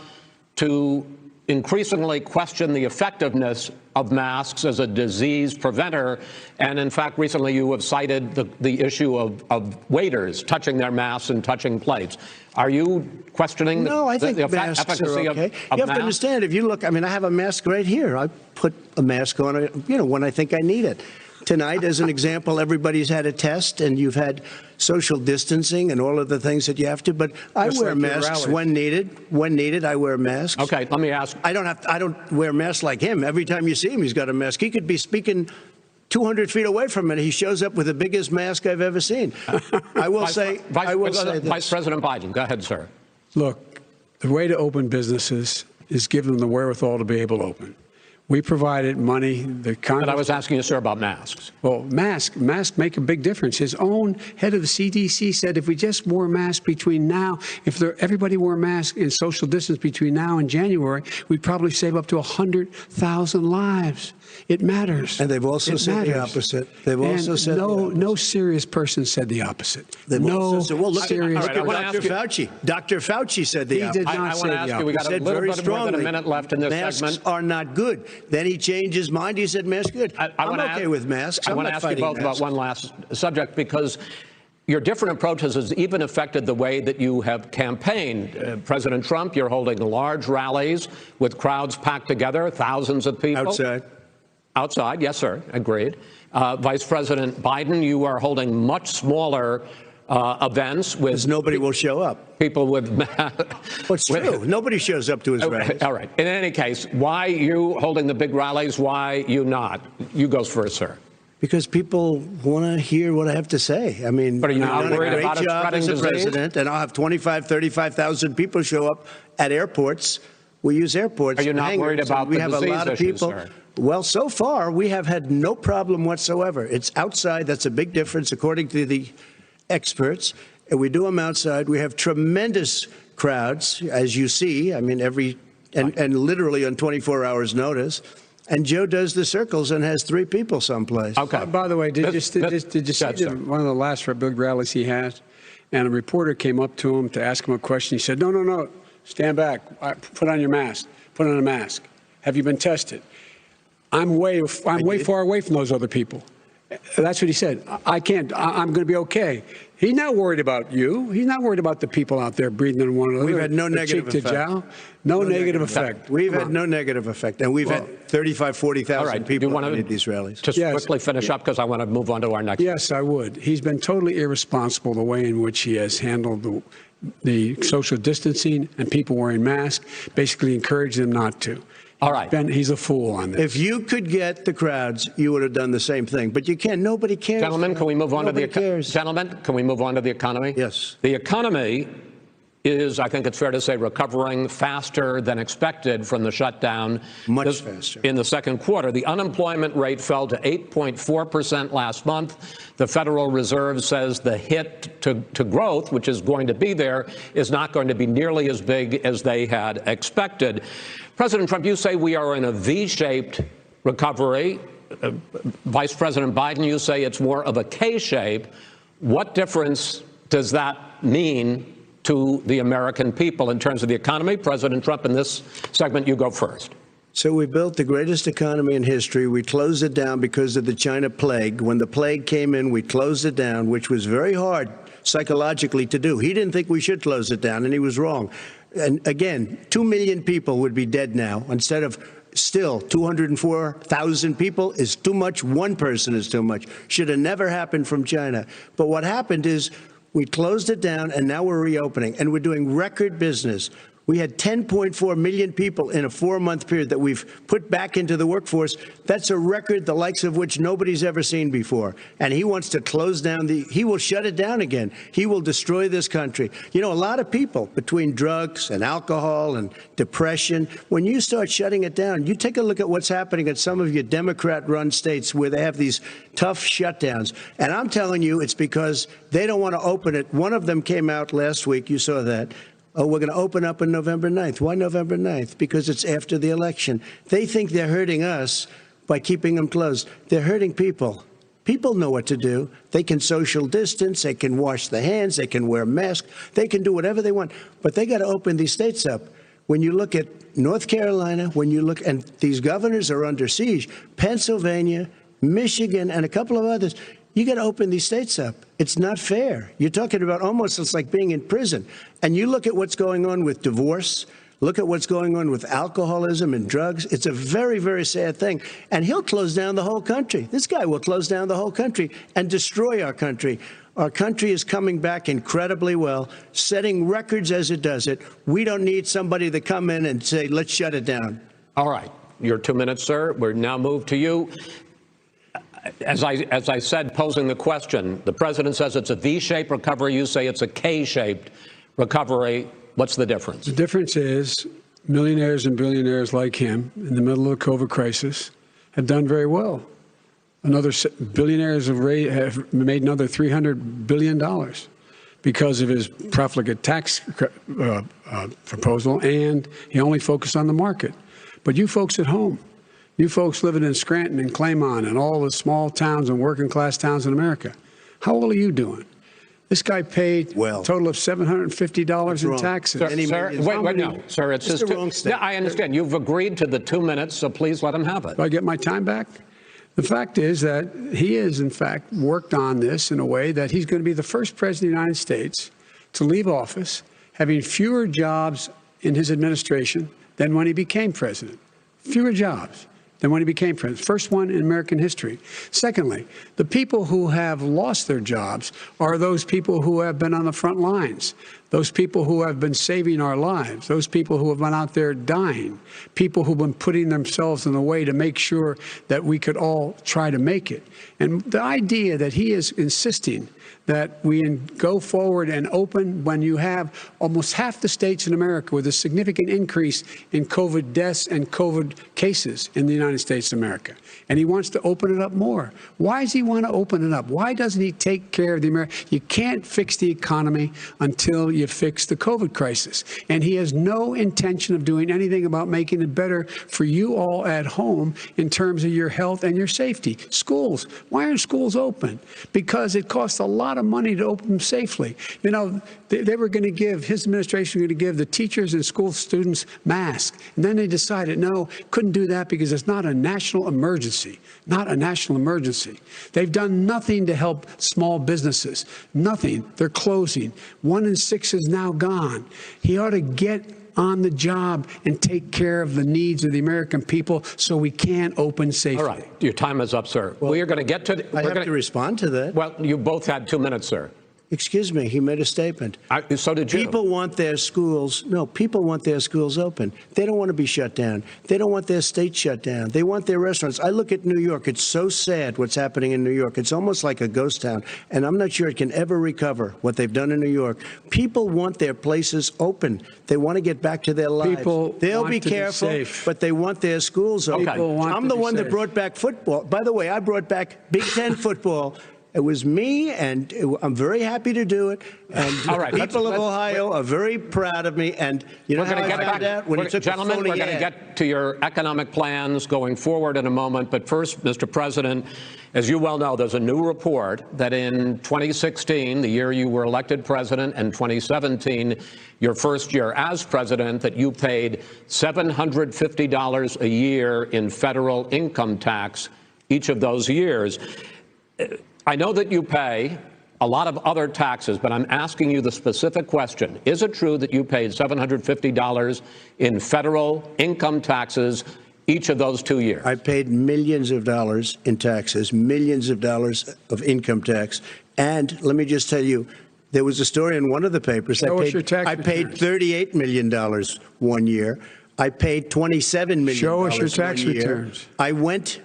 to increasingly question the effectiveness of masks as a disease preventer. And in fact, recently you have cited the issue of waiters touching their masks and touching plates. Are you questioning the efficacy of masks? You have to understand, if you look, I mean, I have a mask right here. I put a mask on, when I think I need it. Tonight, as an example, everybody's had a test, and you've had social distancing and all of the things that you have to. But I wear masks when needed. When needed, I wear masks. Okay, let me ask. I don't wear masks like him. Every time you see him, he's got a mask. He could be speaking 200 feet away from it. He shows up with the biggest mask I've ever seen. I will say this. Vice President Biden, go ahead, sir. Look, the way to open businesses is give them the wherewithal to be able to open. We provided money. But I was asking you, sir, about masks. Well, masks make a big difference. His own head of the CDC said if we just wore a mask between now, if everybody wore a mask in social distance between now and January, we'd probably save up to 100,000 lives. It matters. And they've also said the opposite. They've also said no serious person said the opposite. Well, look at Dr. Fauci. Dr. Fauci said the opposite. He did not say the opposite. We got a little bit more than a minute left in this segment. Masks are not good. Then he changed his mind. He said masks good. I'm okay with masks. I want to ask you both about one last subject, because your different approaches has even affected the way that you have campaigned. President Trump, you're holding large rallies with crowds packed together, thousands of people. Outside, yes, sir, agreed. Vice President Biden, you are holding much smaller events with... Because nobody will show up. People with... Well, it's true. Nobody shows up to his rallies. All right. In any case, why you holding the big rallies? Why you not? You go first, sir. Because people want to hear what I have to say. I mean, but are you not worried great about job as a president, and I'll have 35,000 people show up at airports. We use airports. Are you not worried about we have a lot of people? Sir? Well, so far, we have had no problem whatsoever. It's outside. That's a big difference, according to the experts. And we do them outside. We have tremendous crowds, as you see. I mean, and literally on 24 hours notice. And Joe does the circles and has 3 people someplace. Okay. By the way, did you see one of the last big rallies he had? And a reporter came up to him to ask him a question. He said, no, stand back. Put on your mask. Put on a mask. Have you been tested? I'm way far away from those other people. That's what he said. I can't. I'm going to be okay. He's not worried about you. He's not worried about the people out there breathing in one another. We've had no negative effect. No negative effect. We've had no negative effect. And we've had 35,000, 40,000 people at these rallies. Just quickly finish up, because I want to move on to our next. Yes, I would. He's been totally irresponsible the way in which he has handled the social distancing and people wearing masks, basically encouraged them not to. All right. He's a fool on this. If you could get the crowds, you would have done the same thing. But you can't. Nobody cares. Gentlemen, can we move on to the economy? Gentlemen, can we move on to the economy? Yes. The economy is, I think it's fair to say, recovering faster than expected from the shutdown. Much faster. In the second quarter, the unemployment rate fell to 8.4% last month. The Federal Reserve says the hit to growth, which is going to be there, is not going to be nearly as big as they had expected. President Trump, you say we are in a V-shaped recovery. Vice President Biden, you say it's more of a K-shape. What difference does that mean to the American people in terms of the economy? President Trump, in this segment, you go first. So we built the greatest economy in history. We closed it down because of the China plague. When the plague came in, we closed it down, which was very hard psychologically to do. He didn't think we should close it down, and he was wrong. And again, 2 million people would be dead now instead of still 204,000 people is too much. One person is too much. Should have never happened from China. But what happened is we closed it down, and now we're reopening, and we're doing record business. We had 10.4 million people in a 4-month period that we've put back into the workforce. That's a record the likes of which nobody's ever seen before. And he wants to close down he will shut it down again. He will destroy this country. You know, a lot of people, between drugs and alcohol and depression, when you start shutting it down, you take a look at what's happening at some of your Democrat-run states where they have these tough shutdowns. And I'm telling you, it's because they don't want to open it. One of them came out last week. You saw that. Oh, we're going to open up on November 9th. Why November 9th? Because it's after the election. They think they're hurting us by keeping them closed. They're hurting people. People know what to do. They can social distance. They can wash their hands. They can wear masks. They can do whatever they want. But they got to open these states up. When you look at North Carolina, when you look, and these governors are under siege, Pennsylvania, Michigan, and a couple of others, you got to open these states up. It's not fair. You're talking about almost it's like being in prison. And you look at what's going on with divorce. Look at what's going on with alcoholism and drugs. It's a very, very sad thing. And he'll close down the whole country. This guy will close down the whole country and destroy our country. Our country is coming back incredibly well, setting records as it does it. We don't need somebody to come in and say, let's shut it down. All right. Your 2 minutes, sir. We're now moved to you. As I said, posing the question, the president says it's a V-shaped recovery. You say it's a K-shaped recovery. What's the difference? The difference is millionaires and billionaires like him in the middle of the COVID crisis have done very well. Billionaires have made another $300 billion because of his profligate tax proposal, and he only focused on the market. But you folks at home, you folks living in Scranton and Claymont and all the small towns and working class towns in America, how well are you doing? This guy paid a total of $750 in taxes. Sir, wait, no, sir, it's just yeah, I understand. You've agreed to the 2 minutes, so please let him have it. Do I get my time back? The fact is that he has, in fact, worked on this in a way that he's going to be the first president of the United States to leave office having fewer jobs in his administration than when he became president. Fewer jobs than when he became president. First one in American history. Secondly, the people who have lost their jobs are those people who have been on the front lines, those people who have been saving our lives, those people who have been out there dying, people who've been putting themselves in the way to make sure that we could all try to make it. And the idea that he is insisting that we go forward and open when you have almost half the states in America with a significant increase in COVID deaths and COVID cases in the United States of America. And he wants to open it up more. Why does he want to open it up? Why doesn't he take care of the American? You can't fix the economy until you fix the COVID crisis. And he has no intention of doing anything about making it better for you all at home in terms of your health and your safety. Schools. Why aren't schools open? Because it costs a lot of money to open them safely. You know, they were going to give, his administration was going to give the teachers and school students masks. And then they decided, no, couldn't do that because it's not a national emergency. Not a national emergency. They've done nothing to help small businesses. Nothing. They're closing. 1 in 6 is now gone. He ought to get on the job and take care of the needs of the American people so we can open safely. All right. Your time is up, sir. Well, we are going to get to... I have to respond to that. Well, you both had 2 minutes, sir. Excuse me, he made a statement. So did you. People want their schools, people want their schools open. They don't want to be shut down. They don't want their state shut down. They want their restaurants. I look at New York. It's so sad what's happening in New York. It's almost like a ghost town. And I'm not sure it can ever recover what they've done in New York. People want their places open. They want to get back to their lives. They'll be careful, but they want their schools open. I'm the one that brought back football. By the way, I brought back Big Ten football. It was me, and I'm very happy to do it. And people of Ohio are very proud of me. And you know how I found out? When you took Gentlemen, we're going to get to your economic plans going forward in a moment. But first, Mr. President, as you well know, there's a new report that in 2016, the year you were elected president, and 2017, your first year as president, that you paid $750 a year in federal income tax each of those years. I know that you pay a lot of other taxes, but I'm asking you the specific question. Is it true that you paid $750 in federal income taxes each of those 2 years? I paid millions of dollars in taxes, millions of dollars of income tax. And let me just tell you, there was a story in one of the papers. I paid $38 million 1 year. I paid $27 million. Show us your tax returns. I went.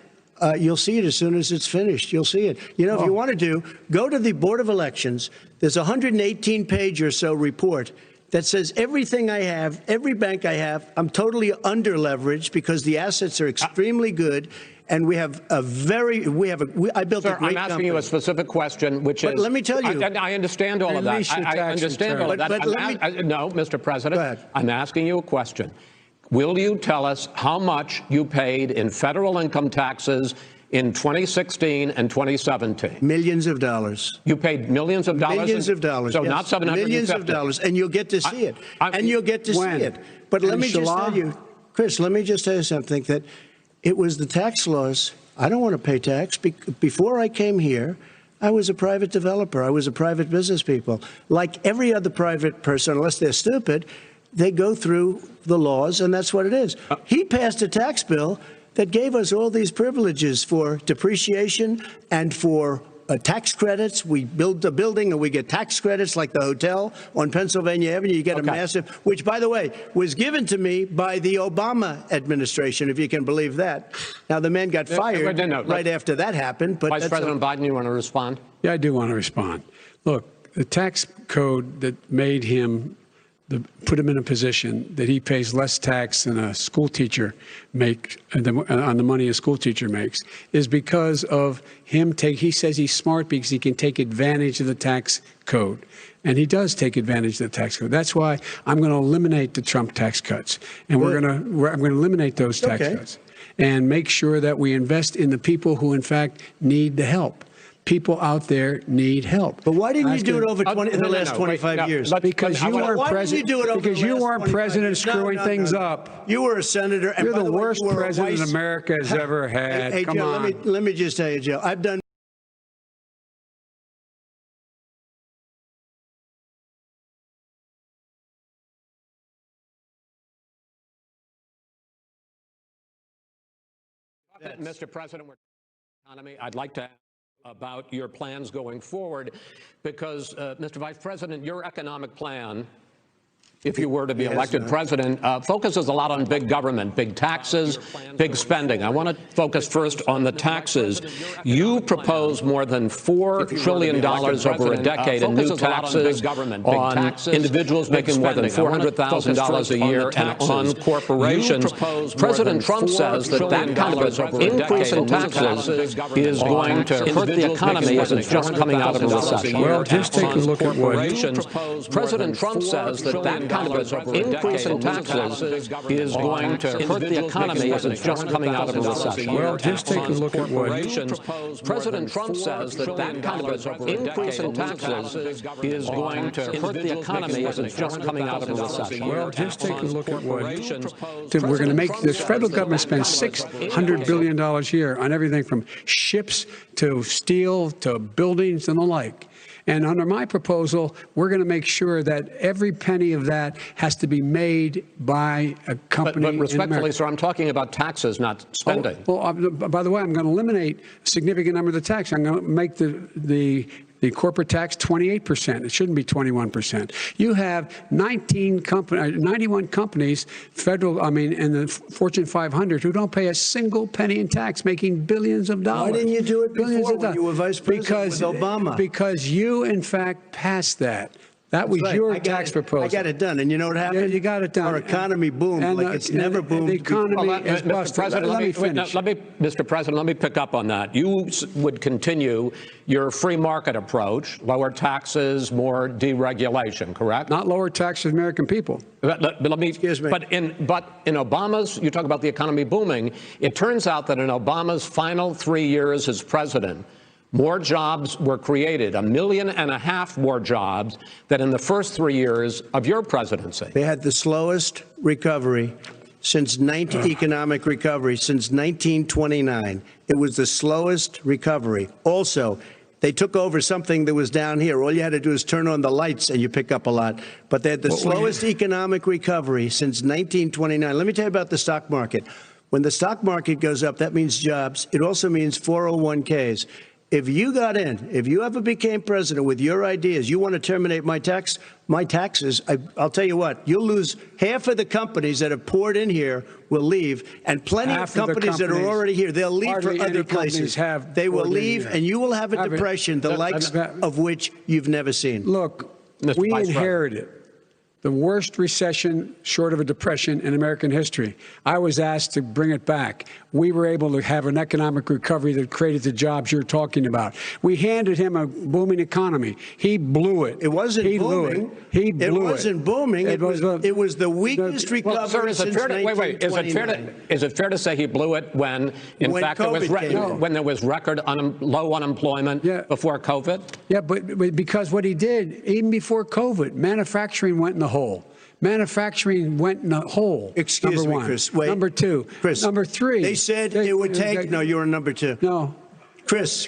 You'll see it as soon as it's finished. You'll see it. You know, if you want to go to the Board of Elections. There's a 118-page or so report that says everything I have, every bank I have, I'm totally under-leveraged because the assets are extremely good. And we have a very, I built a great company. I'm asking you a specific question, which is. But let me tell you. I understand all of that. I understand all of that. No, Mr. President, go ahead. I'm asking you a question. Will you tell us how much you paid in federal income taxes in 2016 and 2017? Millions of dollars. You paid millions of dollars? Millions of dollars. So yes. not 750. Millions of dollars. And you'll get to see it. And you'll get to see it. But let me just tell you, Chris, let me just tell you something, that it was the tax laws. I don't want to pay tax. Before I came here, I was a private developer. I was a private business people. Like every other private person, unless they're stupid, they go through the laws, and that's what it is. He passed a tax bill that gave us all these privileges for depreciation and for tax credits. We build a building and we get tax credits, like the hotel on Pennsylvania Avenue. You get a massive, which, by the way, was given to me by the Obama administration, if you can believe that. Now, the man got fired right after that happened. But Vice President Biden, you want to respond? Yeah, I do want to respond. Look, the tax code that made him put him in a position that he pays less tax than a school teacher makes on the money a school teacher makes is because of him. He says he's smart because he can take advantage of the tax code. And he does take advantage of the tax code. That's why I'm going to eliminate the Trump tax cuts. And I'm going to eliminate those tax cuts and make sure that we invest in the people who, in fact, need the help. People out there need help. But why didn't you do it over in the last 25 years? Because you weren't president. Because you weren't president screwing things up. You were a senator. And you're the worst president America has ever had. Hey, come Joe, on. let me just tell you, Joe. I've done. Mr. President, economy. I'd like to ask about your plans going forward, because, Mr. Vice President, your economic plan, if you were to be elected president, focuses a lot on big government, big taxes, big spending. I want to focus first on the taxes. You propose more than $4 trillion over a decade in new taxes on individuals making more than $400,000 a year and on corporations. President Trump says that that kind of increase in taxes is going to hurt the economy as it's just coming out of a recession. Well, just take a look at what President Trump says, that kind of increase in taxes is going to hurt the economy as it's just coming out of a recession. Well, just take a look at what President Trump says, that kind of increase in taxes is going to hurt the economy as it's just coming out of a recession. Well, just take a look at what we're going to make. This federal government spends $600 billion a year on everything from ships to steel to buildings and the like. And under my proposal, we're going to make sure that every penny of that has to be made by a company. But respectfully, sir, I'm talking about taxes, not spending. By the way, I'm going to eliminate a significant number of the tax. I'm going to make the The corporate tax, 28%. It shouldn't be 21%. You have 91 companies, in the Fortune 500 who don't pay a single penny in tax, making billions of dollars. Why didn't you do it before when you were vice president with Obama? Because you, in fact, passed that. That was your tax proposal. I got it done. And you know what happened? Yeah, you got it done. Our economy boomed like it's never boomed. The economy is busted. Mr. President, let me pick up on that. You would continue your free market approach, lower taxes, more deregulation, correct? Not lower taxes for the American people. But let me, excuse me. But in Obama's, you talk about the economy booming, it turns out that in Obama's final 3 years as president, more jobs were created, 1.5 million more jobs than in the first 3 years of your presidency. They had the slowest recovery since economic recovery since 1929. It was the slowest recovery. Also, they took over something that was down here. All you had to do is turn on the lights and you pick up a lot. But they had the slowest economic recovery since 1929. Let me tell you about the stock market. When the stock market goes up, that means jobs. It also means 401ks. If you got in, if you ever became president with your ideas, you want to terminate my taxes, I'll tell you what, you'll lose half of the companies that have poured in here will leave, and plenty of companies that are already here, they'll leave for other places. They will leave, and you will have a depression, the likes of which you've never seen. Look, we inherited the worst recession short of a depression in American history. I was asked to bring it back. We were able to have an economic recovery that created the jobs you're talking about. We handed him a booming economy. He blew it. It wasn't booming. He blew it. It wasn't booming. It was the weakest recovery since 1929. Is it fair to say he blew it when fact, when there was record low unemployment before COVID? Yeah, but because what he did, even before COVID, manufacturing went in the hole. Manufacturing went in a hole. Excuse me, Chris. Wait. Number two. Chris. Number three. They said it would take. No, you're on number two. No. Chris.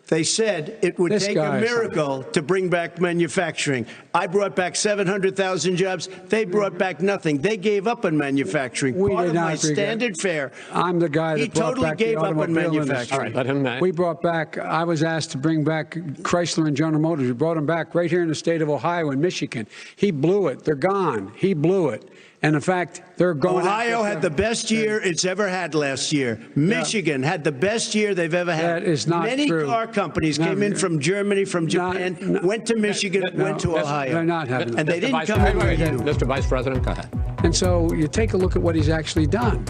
They said it would take a miracle to bring back manufacturing. I brought back 700,000 jobs. They brought back nothing. They gave up on manufacturing. Part of my standard fare. I'm the guy that brought back the automobile industry. All right, let him know. We brought back, I was asked to bring back Chrysler and General Motors. We brought them back right here in the state of Ohio and Michigan. He blew it. They're gone. He blew it. And in fact, they're going. Ohio had the best year it's ever had last year. Michigan had the best year they've ever had. That is not true. Many car companies came in from Germany, from Japan, went to Michigan, went to Ohio. They're not having and they didn't come in with you. Mr. Vice President, go ahead. And so you take a look at what he's actually done.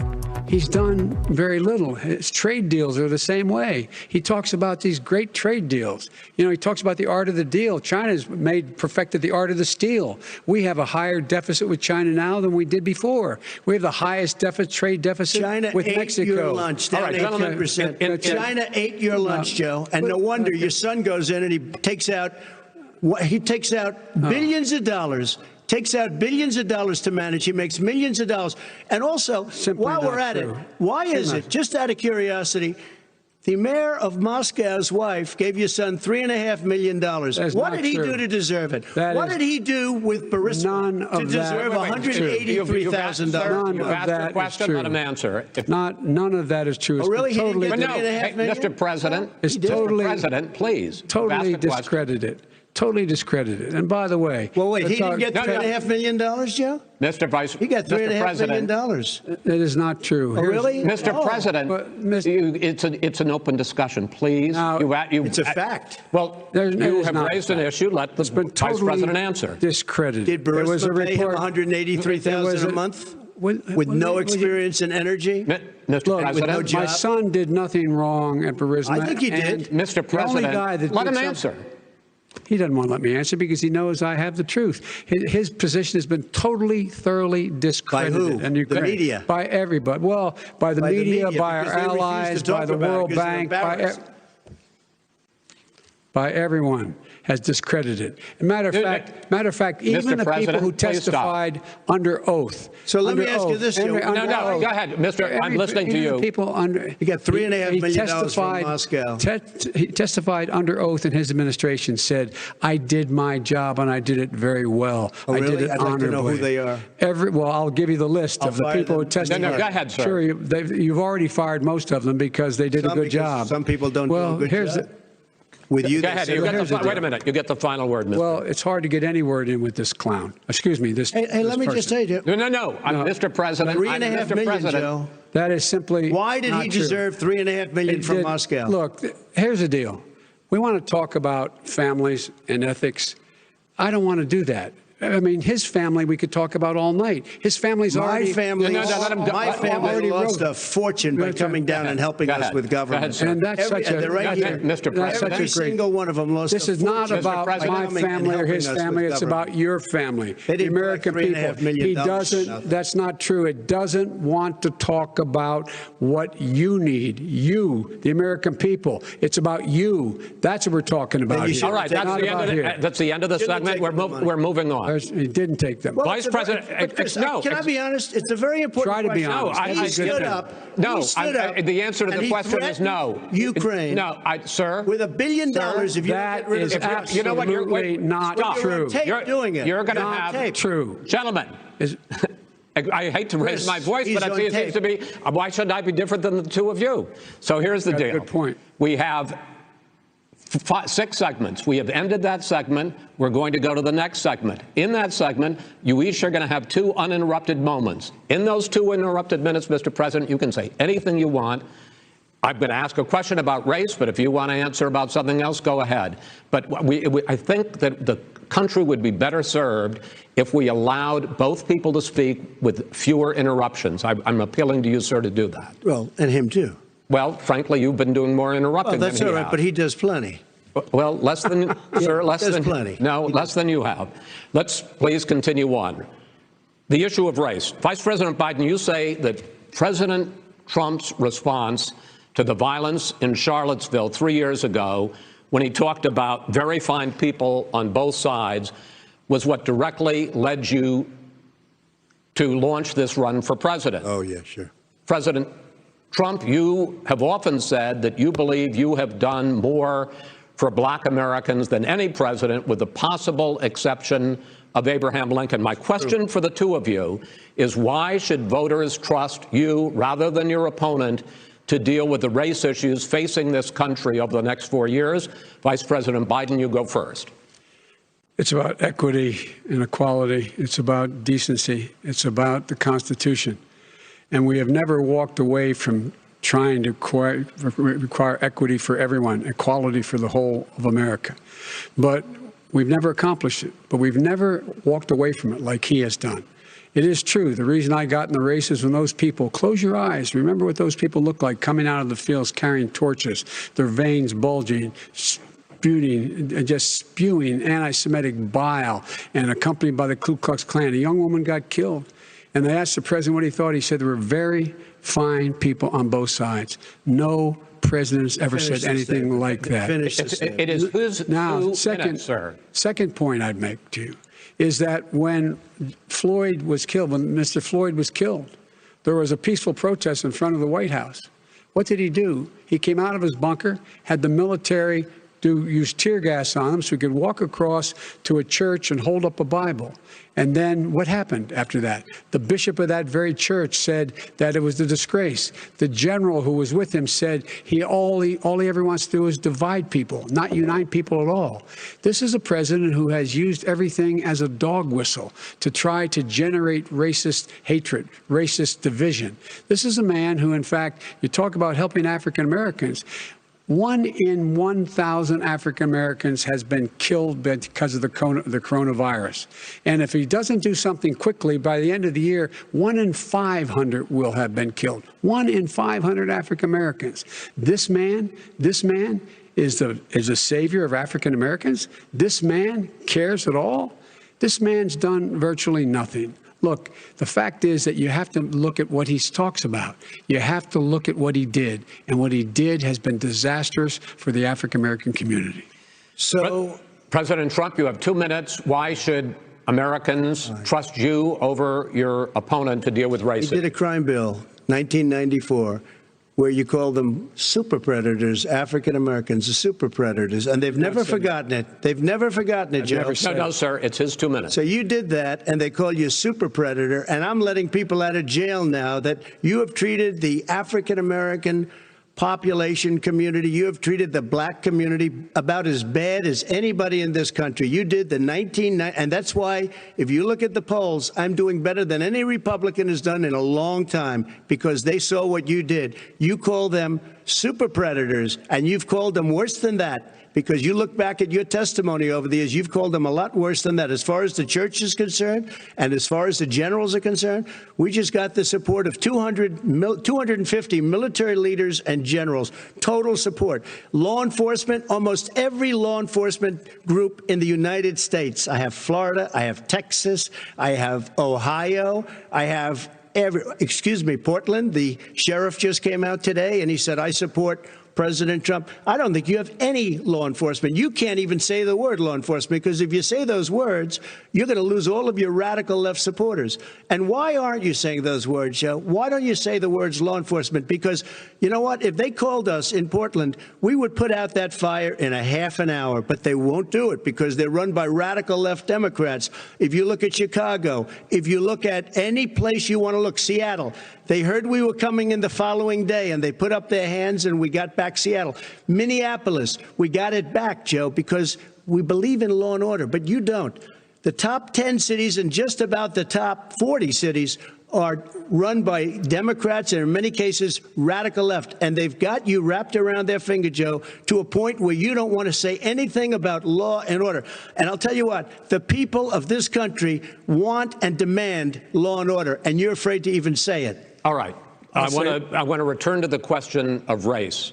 He's done very little. His trade deals are the same way. He talks about these great trade deals. You know, he talks about the art of the deal. China's perfected the art of the steal. We have a higher deficit with China now than we did before. We have the highest trade deficit with Mexico. China ate your lunch, down 18%. China ate your lunch, Joe, and no wonder your son goes in and he takes out billions of dollars. Takes out billions of dollars to manage. He makes millions of dollars. And also, while we're at it, why is it, just out of curiosity, the mayor of Moscow's wife gave your son $3.5 million. What did he do to deserve it? What did he do with Burisma to deserve $183,000? You've asked a question, let him answer. None of that is true. Oh, really? Totally, Mr. President, please. Totally discredited. Totally discredited. And by the way, well, wait, he didn't get $3.5 million, Joe? Mr. Vice, he got $3.5 million. That is not true. Oh, really? Mr. President, it's an open discussion, please. It's a fact. Well, you have raised an issue. Let the Vice President answer. Discredited. Did Burisma pay him $183,000 a month? With no experience in energy? Mr. President, my son did nothing wrong at Burisma. I think he did. Mr. President, let him answer. He doesn't want to let me answer because he knows I have the truth. His position has been totally, thoroughly discredited. By who? The media? By everybody. Well, by the media, by our allies, by the World Bank, by everyone has discredited. Matter of fact, even the people who testified under oath. So let me ask you this, Joe. No, go ahead, Mr. I'm listening to you. People under. He got $3.5 million from Moscow. He testified under oath in his administration, said, I did my job and I did it very well. Oh, really? I did it I'd honorably. like to know who they are. Well, I'll give you the list of the people who testified. No, go ahead, sir. Sure, you've already fired most of them because they did a good job. Some people don't do a good job. with you. Go ahead. Wait a minute. You get the final word, Mr. Well, it's hard to get any word in with this clown. Excuse me. This. Hey, let me just say to you. No. Mr. President. $3.5 million, Joe. That is simply. Why did he deserve $3.5 million from Moscow? Look, here's the deal. We want to talk about families and ethics. I don't want to do that. I mean, his family we could talk about all night. His family's already... My family lost a fortune by coming down and helping us with government. And that's such a... Mr. President. Every single one of them lost a fortune. This is not about my family or his family. It's about your family, the American people. He doesn't... That's not true. It doesn't want to talk about what you need. You, the American people. It's about you. That's what we're talking about here. All right. That's the end of the segment. We're moving on. He didn't take them. Well, Vice President, Chris, can I be honest? It's a very important question. Try to be honest. He stood up. The answer to the question is no. Ukraine. No, sir. With $1 billion, if you that is absolutely not true. You're doing it. You're going to have true, gentlemen. I hate to raise my voice, but it seems to be. Why should I be different than the two of you? So here's the deal. Good point. We have 6 segments. We have ended that segment. We're going to go to the next segment. In that segment, you each are going to have 2 uninterrupted moments. In those 2 uninterrupted minutes, Mr. President, you can say anything you want. I'm going to ask a question about race, but if you want to answer about something else, go ahead. But I think that the country would be better served if we allowed both people to speak with fewer interruptions. I'm appealing to you, sir, to do that. Well, and him too. Well, frankly, you've been doing more interrupting than he has. That's all right, but he does plenty. Well, less than, sir, less than plenty. No, less than you have. Let's please continue on. The issue of race. Vice President Biden, you say that President Trump's response to the violence in Charlottesville 3 years ago, when he talked about very fine people on both sides, was what directly led you to launch this run for president. Oh, yeah, sure. President Trump, you have often said that you believe you have done more for black Americans than any president, with the possible exception of Abraham Lincoln. My question for the two of you is, why should voters trust you rather than your opponent to deal with the race issues facing this country over the next 4 years? Vice President Biden, you go first. It's about equity and equality. It's about decency. It's about the Constitution. And we have never walked away from trying to require equity for everyone, equality for the whole of America. But we've never accomplished it. But we've never walked away from it like he has done. It is true. The reason I got in the race is when those people, close your eyes, remember what those people looked like coming out of the fields carrying torches, their veins bulging, just spewing anti-Semitic bile, and accompanied by the Ku Klux Klan. A young woman got killed. And they asked the president what he thought. He said there were very fine people on both sides. No president has ever said anything like that. It is whose now, second point I'd make to you is that when Floyd was killed, when Mr. Floyd was killed, there was a peaceful protest in front of the White House. What did he do? He came out of his bunker, had the military use tear gas on him so he could walk across to a church and hold up a Bible. And then what happened after that? The bishop of that very church said that it was a disgrace. The general who was with him said all he ever wants to do is divide people, not unite people at all. This is a president who has used everything as a dog whistle to try to generate racist hatred, racist division. This is a man who, in fact, you talk about helping African Americans. 1 in 1,000 African Americans has been killed because of the coronavirus. And if he doesn't do something quickly, by the end of the year, 1 in 500 will have been killed. 1 in 500 African Americans. This man is a savior of African Americans. This man cares at all. This man's done virtually nothing. Look, the fact is that you have to look at what he talks about. You have to look at what he did. And what he did has been disastrous for the African-American community. So, President Trump, you have 2 minutes. Why should Americans trust you over your opponent to deal with racism? He did a crime bill, 1994, where you call them super predators, African Americans, the super predators, and they've never forgotten it. They've never forgotten it, Joe. No, sir, it's his 2 minutes. So you did that, and they call you a super predator, and I'm letting people out of jail now that you have treated the African American population community. You have treated the black community about as bad as anybody in this country. You did the 1990s, and that's why, if you look at the polls, I'm doing better than any Republican has done in a long time, because they saw what you did. You call them super predators, and you've called them worse than that. Because you look back at your testimony over the years, you've called them a lot worse than that. As far as the church is concerned, and as far as the generals are concerned, we just got the support of 250 military leaders and generals, total support. Law enforcement, almost every law enforcement group in the United States. I have Florida, I have Texas, I have Ohio, I have Portland. The sheriff just came out today and he said, I support President Trump. I don't think you have any law enforcement. You can't even say the word law enforcement, because if you say those words, you're going to lose all of your radical left supporters. And why aren't you saying those words, Joe? Why don't you say the words law enforcement? Because you know what? If they called us in Portland, we would put out that fire in a half an hour, but they won't do it because they're run by radical left Democrats. If you look at Chicago, if you look at any place you want to look, Seattle, they heard we were coming in the following day and they put up their hands and we got back Seattle. Minneapolis, we got it back, Joe, because we believe in law and order, but you don't. The top 10 cities and just about the top 40 cities are run by Democrats and in many cases radical left. And they've got you wrapped around their finger, Joe, to a point where you don't want to say anything about law and order. And I'll tell you what, the people of this country want and demand law and order, and you're afraid to even say it. All right. I want to return to the question of race.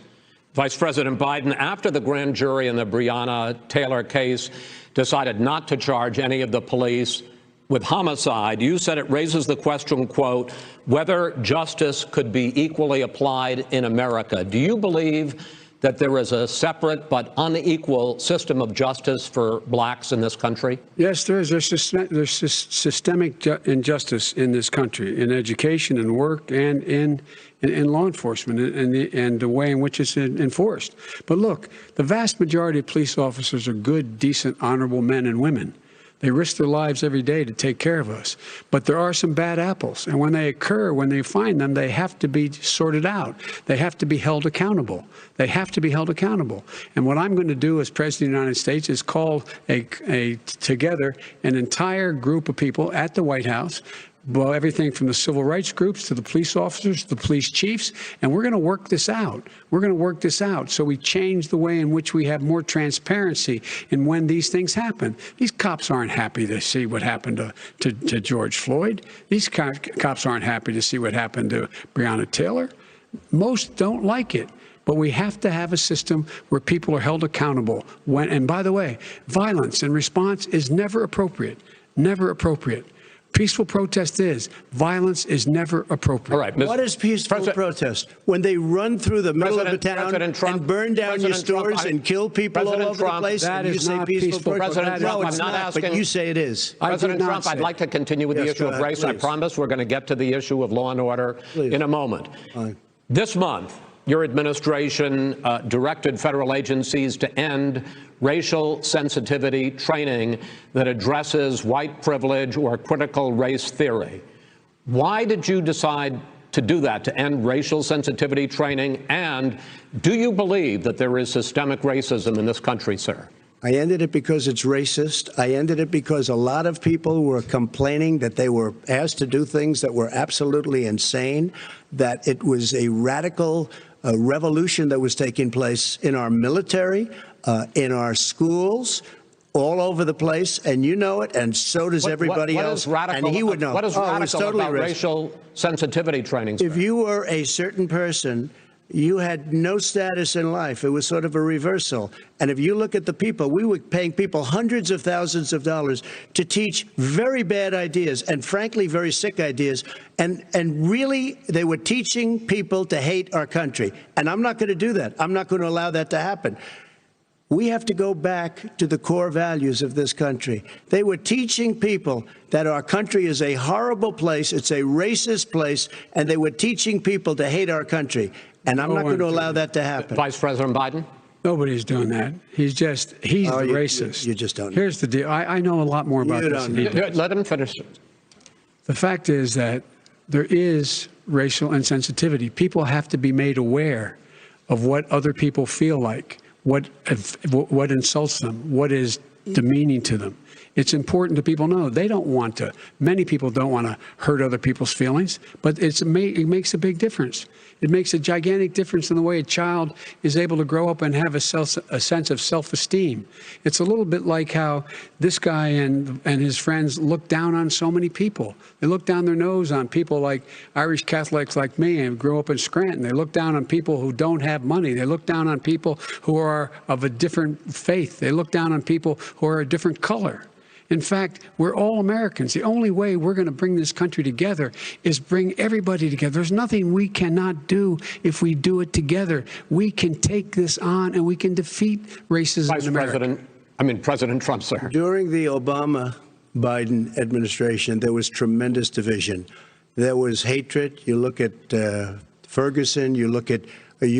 Vice President Biden, after the grand jury in the Breonna Taylor case decided not to charge any of the police with homicide, you said it raises the question, quote, whether justice could be equally applied in America. Do you believe that there is a separate but unequal system of justice for blacks in this country? Yes, there is. There's systemic injustice in this country, in education and work and in law enforcement and the way in which it's enforced. But look, the vast majority of police officers are good, decent, honorable men and women. They risk their lives every day to take care of us. But there are some bad apples. And when they occur, when they find them, they have to be sorted out. They have to be held accountable. They have to be held accountable. And what I'm going to do as President of the United States is call together an entire group of people at the White House, well, everything from the civil rights groups to the police officers, to the police chiefs, and we're going to work this out. We're going to work this out so we change the way in which we have more transparency in when these things happen. These cops aren't happy to see what happened to George Floyd. These cops aren't happy to see what happened to Breonna Taylor. Most don't like it. But we have to have a system where people are held accountable. And by the way, violence in response is never appropriate. Never appropriate. Peaceful protest is. Violence is never appropriate. All right, what is peaceful protest? When they run through the middle of the town and burn down your stores and kill people all over the place, and you say peaceful protest? President Trump, I'm not asking, but you say it is. President Trump, I'd like to continue with the issue of race. I promise we're going to get to the issue of law and order in a moment. This month, your administration directed federal agencies to end racial sensitivity training that addresses white privilege or critical race theory. Why did you decide to do that, to end racial sensitivity training? And do you believe that there is systemic racism in this country, sir? I ended it because it's racist. I ended it because a lot of people were complaining that they were asked to do things that were absolutely insane, that it was a radical revolution that was taking place in our military, in our schools, all over the place, and you know it, and so does everybody else. And he would know. What is radical about racial sensitivity training, sir? If you were a certain person, you had no status in life. It was sort of a reversal. And if you look at the people, we were paying people hundreds of thousands of dollars to teach very bad ideas and, frankly, very sick ideas. And really, they were teaching people to hate our country. And I'm not going to do that. I'm not going to allow that to happen. We have to go back to the core values of this country. They were teaching people that our country is a horrible place, it's a racist place, and they were teaching people to hate our country. And I'm not going to allow that to happen. Vice President Biden? Nobody's doing that. He's the racist. You just don't know. Here's the deal. I know a lot more about this than he does. Let him finish. The fact is that there is racial insensitivity. People have to be made aware of what other people feel like, what insults them, what is demeaning to them. It's important that people know they don't want to. Many people don't want to hurt other people's feelings, but it makes a big difference. It makes a gigantic difference in the way a child is able to grow up and have a sense of self-esteem. It's a little bit like how this guy and his friends look down on so many people. They look down their nose on people like Irish Catholics like me and grew up in Scranton. They look down on people who don't have money. They look down on people who are of a different faith. They look down on people who are a different color. In fact, we're all Americans. The only way we're going to bring this country together is bring everybody together. There's nothing we cannot do if we do it together. We can take this on and we can defeat racism in America. President Trump, sir. During the Obama-Biden administration, there was tremendous division. There was hatred. You look at Ferguson, you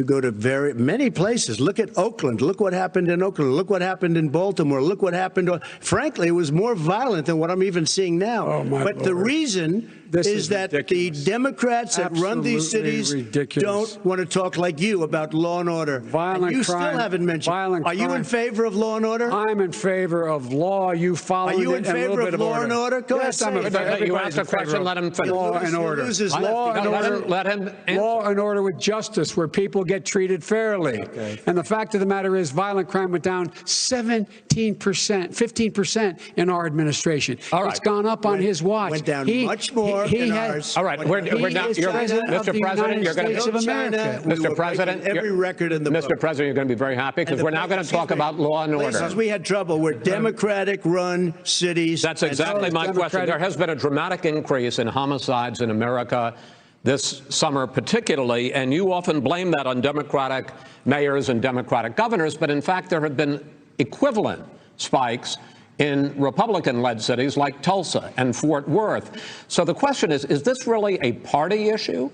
go to many places. Look at Oakland. Look what happened in Oakland. Look what happened in Baltimore. Look what happened. Frankly, it was more violent than what I'm even seeing now. Oh, my But Lord. the reason is that ridiculous. the Democrats that run these cities don't want to talk like you about law and order. Violent and you crime, still haven't mentioned. Are you in favor of law and order? I'm in favor of law. You follow. Are you in favor of law and order? Go yes, ahead. I'm in favor. You asked a question. Let him finish. Law and order. Law and order. Let him answer. Law and order with justice, where people get treated fairly. Okay. And the fact of the matter is, violent crime went down 15% in our administration. All right. It's gone up on his watch. Went down much more in ours. All right, we're now. Mr. President, you're going to. Mr. President, every record in the book. Mr. President, you're going to be very happy because we're now going to talk about law and order. Places we had trouble were Democratic-run cities. That's exactly my question. There has been a dramatic increase in homicides in America this summer particularly, and you often blame that on Democratic mayors and Democratic governors, but in fact there have been equivalent spikes in Republican-led cities like Tulsa and Fort Worth. So the question is this really a party issue?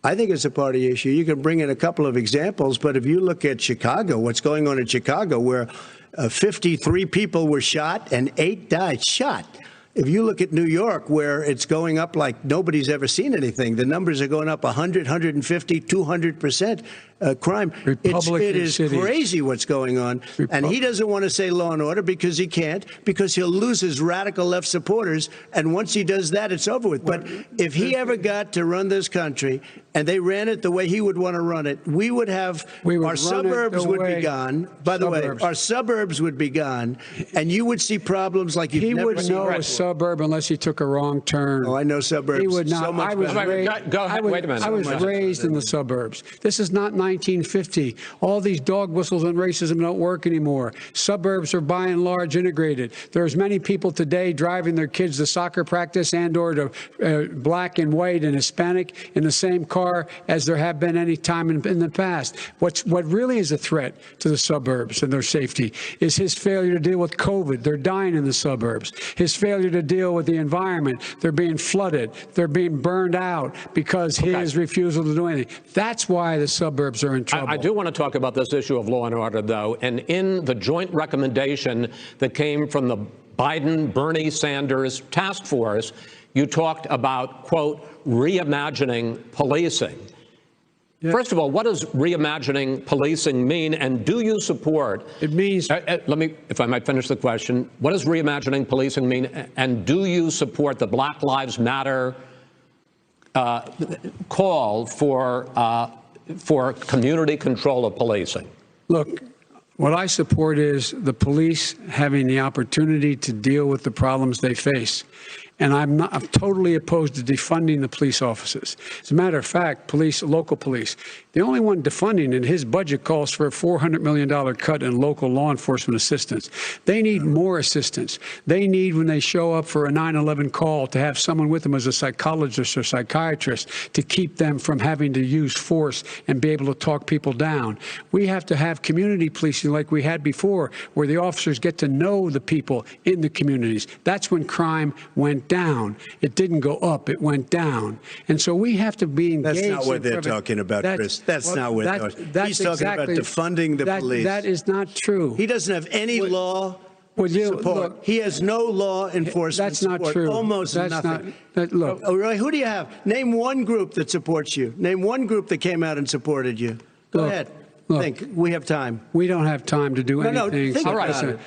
I think it's a party issue. You can bring in a couple of examples, but if you look at Chicago, what's going on in Chicago, where 53 people were shot and 8 died shot. If you look at New York, where it's going up like nobody's ever seen anything, the numbers are going up 100, 150, 200%. Crime. It is crazy what's going on. And he doesn't want to say law and order because he can't, because he'll lose his radical left supporters. And once he does that, it's over with. But if he ever got to run this country and they ran it the way he would want to run it, we would have our suburbs would be gone. By the way, our suburbs would be gone. And you would see problems like you've never seen. He would know a suburb unless he took a wrong turn. Oh, I know suburbs. He would not. So much Wait a minute. I was raised in the suburbs. This is not 1950. All these dog whistles and racism don't work anymore. Suburbs are by and large integrated. There's many people today driving their kids to soccer practice and or to black and white and Hispanic in the same car as there have been any time in the past. What really is a threat to the suburbs and their safety is his failure to deal with COVID. They're dying in the suburbs. His failure to deal with the environment. They're being flooded. They're being burned out because his refusal to do anything. That's why the suburbs are in trouble. I do want to talk about this issue of law and order, though. And in the joint recommendation that came from the Biden-Bernie Sanders task force, you talked about, quote, reimagining policing. Yeah. First of all, what does reimagining policing mean, and do you support? It means. Let me, if I might finish the question. What does reimagining policing mean, and do you support the Black Lives Matter call for community control of policing? Look, what I support is the police having the opportunity to deal with the problems they face. And I'm totally opposed to defunding the police offices. As a matter of fact, local police, the only one defunding it, his budget calls for a $400 million cut in local law enforcement assistance. They need more assistance. They need, when they show up for a 9/11 call, to have someone with them as a psychologist or psychiatrist to keep them from having to use force and be able to talk people down. We have to have community policing like we had before, where the officers get to know the people in the communities. That's when crime went down. It didn't go up, it went down. And so we have to be engaged. That's not what they're talking about, Chris. That's not what they're talking about. He's talking about defunding the police. That is not true. He doesn't have any law support. Look, he has no law enforcement support. That's not true. Almost nothing. Look. Oh, really? Who do you have? Name one group that supports you. Name one group that came out and supported you. Go ahead. Look, think. We have time. We don't have time to do anything. Think about it.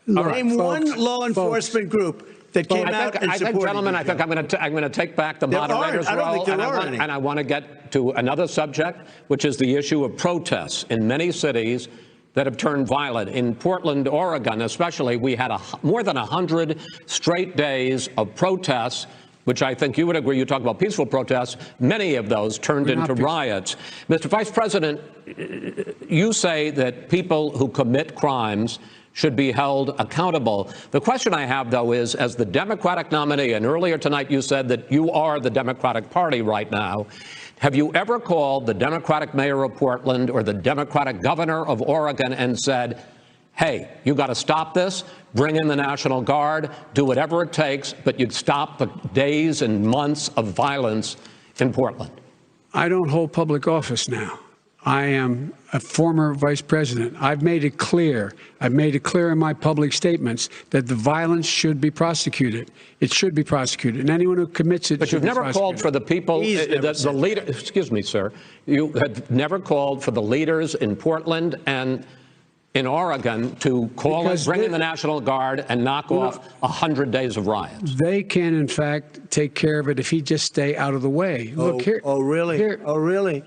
Name one law enforcement group that came out and supported. Gentlemen, I think I'm going to take back the moderator's role, and I want to get to another subject, which is the issue of protests in many cities that have turned violent. In Portland, Oregon, especially, we had more than 100 straight days of protests, which I think you would agree. You talk about peaceful protests. Many of those turned into riots. Mr. Vice President, you say that people who commit crimes should be held accountable. The question I have, though, is, as the Democratic nominee, and earlier tonight you said that you are the Democratic Party right now, have you ever called the Democratic mayor of Portland or the Democratic governor of Oregon and said, hey, you got to stop this, bring in the National Guard, do whatever it takes, but you'd stop the days and months of violence in Portland? I don't hold public office now. I am a former vice president. I've made it clear. I've made it clear in my public statements that the violence should be prosecuted. It should be prosecuted. And anyone who commits it But you've never called for the people, the leader, excuse me, sir. You have never called for the leaders in Portland and in Oregon to bring in the National Guard and knock off 100 days of riots. They can, in fact, take care of it if he just stay out of the way. Look here. Oh, really?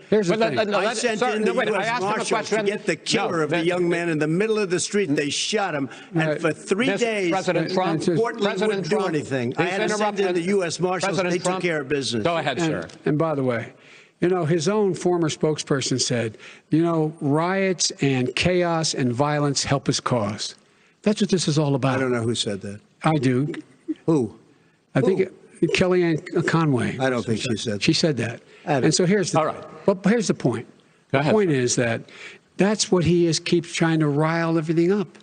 Here's the thing. I sent in the U.S. Marshals to get the killer of the young man in the middle of the street. They shot him. And for 3 days, President Trump, Portland wouldn't do anything. I had to send in the U.S. Marshals. They took care of business. Go ahead, sir. And by the way, you know, his own former spokesperson said, you know, riots and chaos and violence help his cause. That's what this is all about. I don't know who said that. I do. Who? I think Kellyanne Conway. I don't think she said that. She said that. And so here's the, here's the point. The point is that that's what he keeps trying to rile everything up.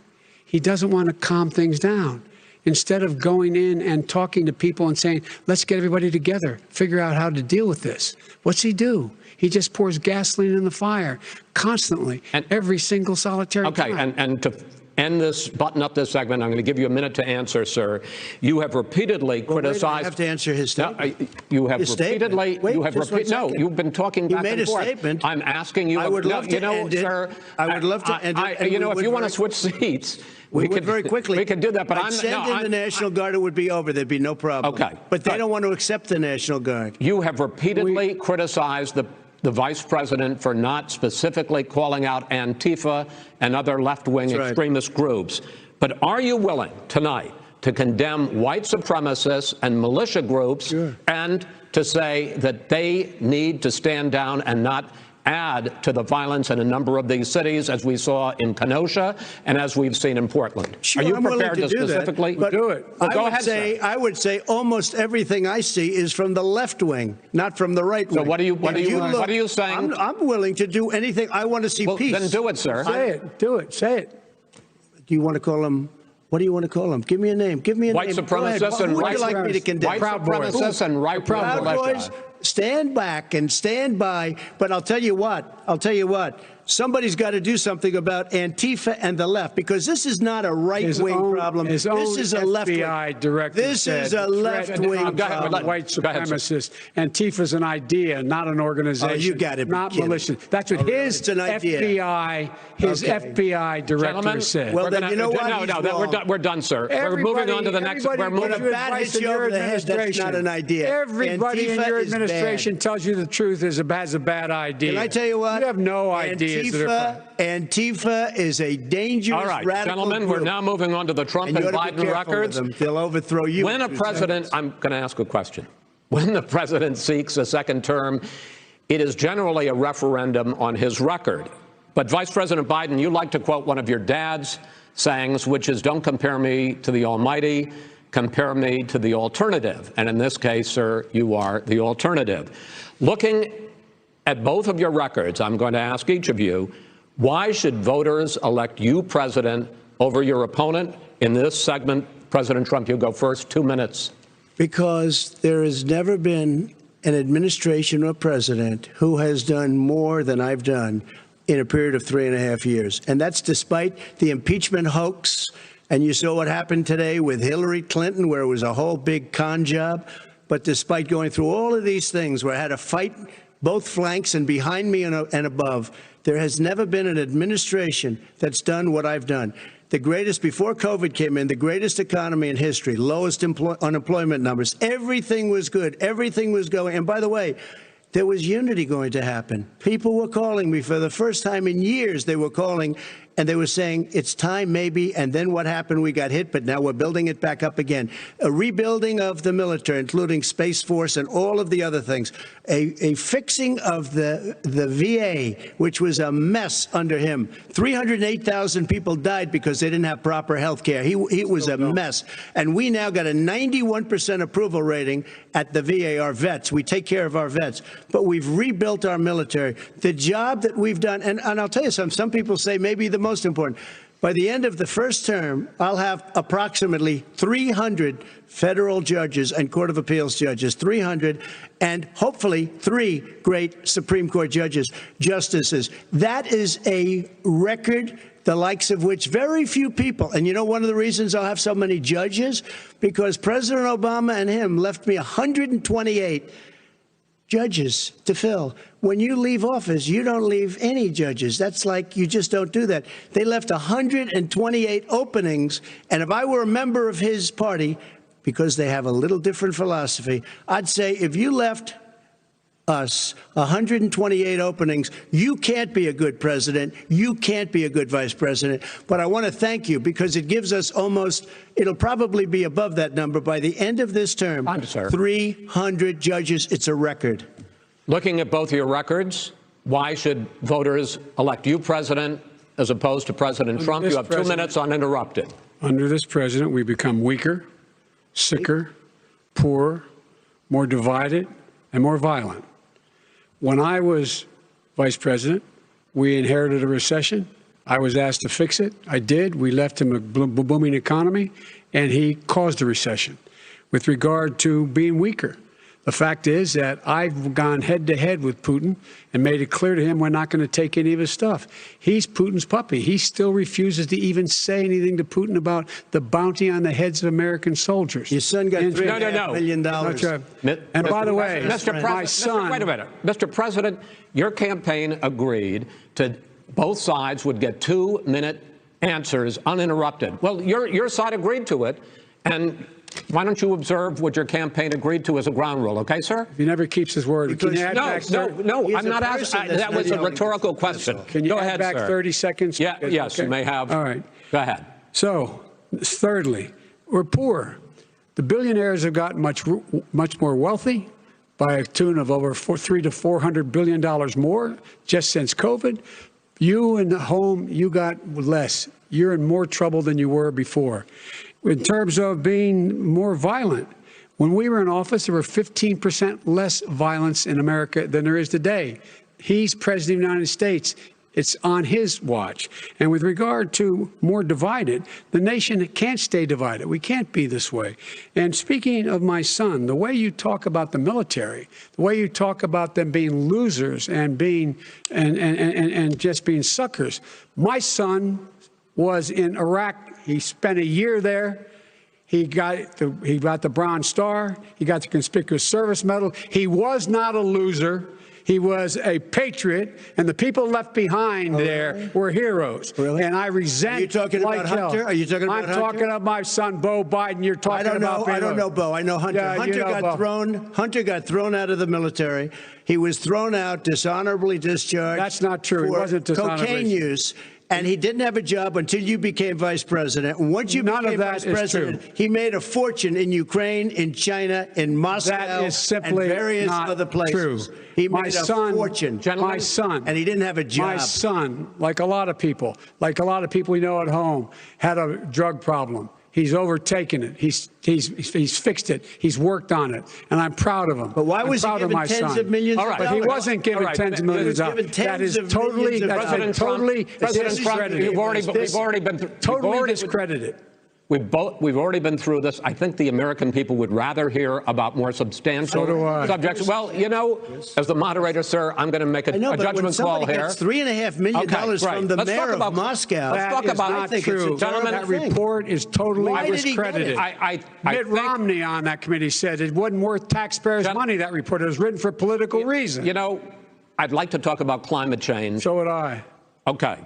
He doesn't want to calm things down. Instead of going in and talking to people and saying, let's get everybody together, figure out how to deal with this. What's he do? He just pours gasoline in the fire constantly, and every single solitary time. And to end this, button up this segment, I'm going to give you a minute to answer, sir. You have repeatedly criticized. I have to answer his statement. You have repeatedly. You've been talking back and forth. He made a statement. I'm asking you. I would love to end it. Sir, I would love to end it. You know, if you want to switch seats. We could very quickly. We could do that, but I'd send in the National Guard, it would be over. There'd be no problem. Okay. But they don't want to accept the National Guard. You have repeatedly criticized the vice president for not specifically calling out Antifa and other left-wing extremist groups. But are you willing tonight to condemn white supremacists and militia groups and to say that they need to stand down and not add to the violence in a number of these cities, as we saw in Kenosha and as we've seen in Portland? Sure, are you I'm prepared to specifically do it? Well, go ahead, sir. I would say almost everything I see is from the left wing, not from the right wing. So what are you saying? I'm willing to do anything. I want to see peace. Then do it, sir. Say it. Do it. Say it. Do you want to call him? What do you want to call them? Give me a name. Give me a white name. Supremacists and white like me to condemn? White supremacists and right Proud Boys. Stand back and stand by. But I'll tell you what. Somebody's got to do something about Antifa and the left, because this is not a right-wing problem. This is a left-wing. FBI director This is a left-wing problem. White supremacist. Antifa's an idea, not an organization. Oh, you got it. Not malicious. That's what his FBI, FBI director said. Well, then you know what? No, we're done, sir. We're moving on to the next. We're moving. When a bat hits you over the head, that's not an idea. Everybody in your administration tells you the truth has a bad idea. Can I tell you what? You have no idea. Antifa is a dangerous, radical gentlemen, group. We're now moving on to the Trump and Biden records. They'll overthrow you. When a president, I'm going to ask a question. When the president seeks a second term, it is generally a referendum on his record. But Vice President Biden, you like to quote one of your dad's sayings, which is, don't compare me to the almighty, compare me to the alternative. And in this case, sir, you are the alternative. Looking at both of your records, I'm going to ask each of you, why should voters elect you president over your opponent? In this segment, President Trump, you go first, 2 minutes. Because there has never been an administration or president who has done more than I've done in a period of 3.5 years. And that's despite the impeachment hoax. And you saw what happened today with Hillary Clinton, where it was a whole big con job. But despite going through all of these things, where I had to fight both flanks and behind me and above. There has never been an administration that's done what I've done. The greatest, before COVID came in, the greatest economy in history, lowest unemployment numbers. Everything was good. Everything was going. And by the way, there was unity going to happen. People were calling me for the first time in years. They were calling and they were saying, it's time maybe. And then what happened? We got hit, but now we're building it back up again. A rebuilding of the military, including Space Force and all of the other things. A fixing of the VA, which was a mess under him. 308,000 people died because they didn't have proper health care. He was a mess. And we now got a 91% approval rating at the VA, our vets. We take care of our vets. But we've rebuilt our military. The job that we've done, and I'll tell you something, some people say maybe the most important. By the end of the first term, I'll have approximately 300 federal judges and Court of Appeals judges, 300, and hopefully 3 great Supreme Court justices. That is a record, the likes of which very few people, and you know one of the reasons I'll have so many judges? Because President Obama and him left me 128 judges to fill. When you leave office, you don't leave any judges. That's like you just don't do that. They left 128 openings, and if I were a member of his party, because they have a little different philosophy, I'd say if you left us 128 openings, you can't be a good president. You can't be a good vice president. But I want to thank you because it gives us almost, it'll probably be above that number by the end of this term. 300 judges. It's a record. Looking at both of your records, why should voters elect you president as opposed to President Trump? You have 2 minutes uninterrupted. Under this president, we become weaker, sicker, poorer, more divided, and more violent. When I was vice president, we inherited a recession. I was asked to fix it. I did. We left him a booming economy, and he caused a recession. With regard to being weaker, the fact is that I've gone head-to-head with Putin and made it clear to him we're not going to take any of his stuff. He's Putin's puppy. He still refuses to even say anything to Putin about the bounty on the heads of American soldiers. Your son got $3.5 million. And by the way, my son... Wait a minute. Mr. President, your campaign agreed to both sides would get 2-minute answers uninterrupted. Well, your side agreed to it, and... why don't you observe what your campaign agreed to as a ground rule, okay, sir? He never keeps his word. Can you add no, I'm not asking. That was a rhetorical question. Can you add back 30 seconds? Yeah, yes, okay. You may have. All right. Go ahead. So, thirdly, we're poor. The billionaires have gotten much more wealthy by a tune of over $300 to $400 billion more just since COVID. You in the home, you got less. You're in more trouble than you were before. In terms of being more violent, when we were in office, there were 15% less violence in America than there is today. He's president of the United States. It's on his watch. And with regard to more divided, the nation can't stay divided. We can't be this way. And speaking of my son, the way you talk about the military, the way you talk about them being losers and being and just being suckers, my son was in Iraq. He spent a year there. He got the Bronze Star. He got the Conspicuous Service Medal. He was not a loser. He was a patriot, and the people left behind there were heroes. Really? And I resent. Are you talking about Hunter? Are you talking about Hunter? I'm talking about my son, Bo Biden. You're talking about. I don't know Bo. I know Hunter. Yeah, Hunter got thrown out of the military. He was thrown out, dishonorably discharged. That's not true. He wasn't dishonorably. Cocaine use. And he didn't have a job until you became vice president. And once you became vice president, he made a fortune in Ukraine, in China, in Moscow, that is simply and various other places. True. He made a fortune. My son. And he didn't have a job. My son, like a lot of people we know at home, had a drug problem. He's overtaken it. He's fixed it. He's worked on it, and I'm proud of him. But why was he given tens of millions of dollars? But he wasn't given tens of millions of dollars. That is totally discredited. We've already been through this. I think the American people would rather hear about more substantial subjects. Well, you know, as the moderator, sir, I'm going to make a judgment call here. Gets $3.5 million from the mayor of Moscow. Let's talk about that. True. Gentlemen, that report is totally discredited. Mitt Romney on that committee said it wasn't worth taxpayers' money. That report, it was written for political reasons. You know, I'd like to talk about climate change. So would I. Okay.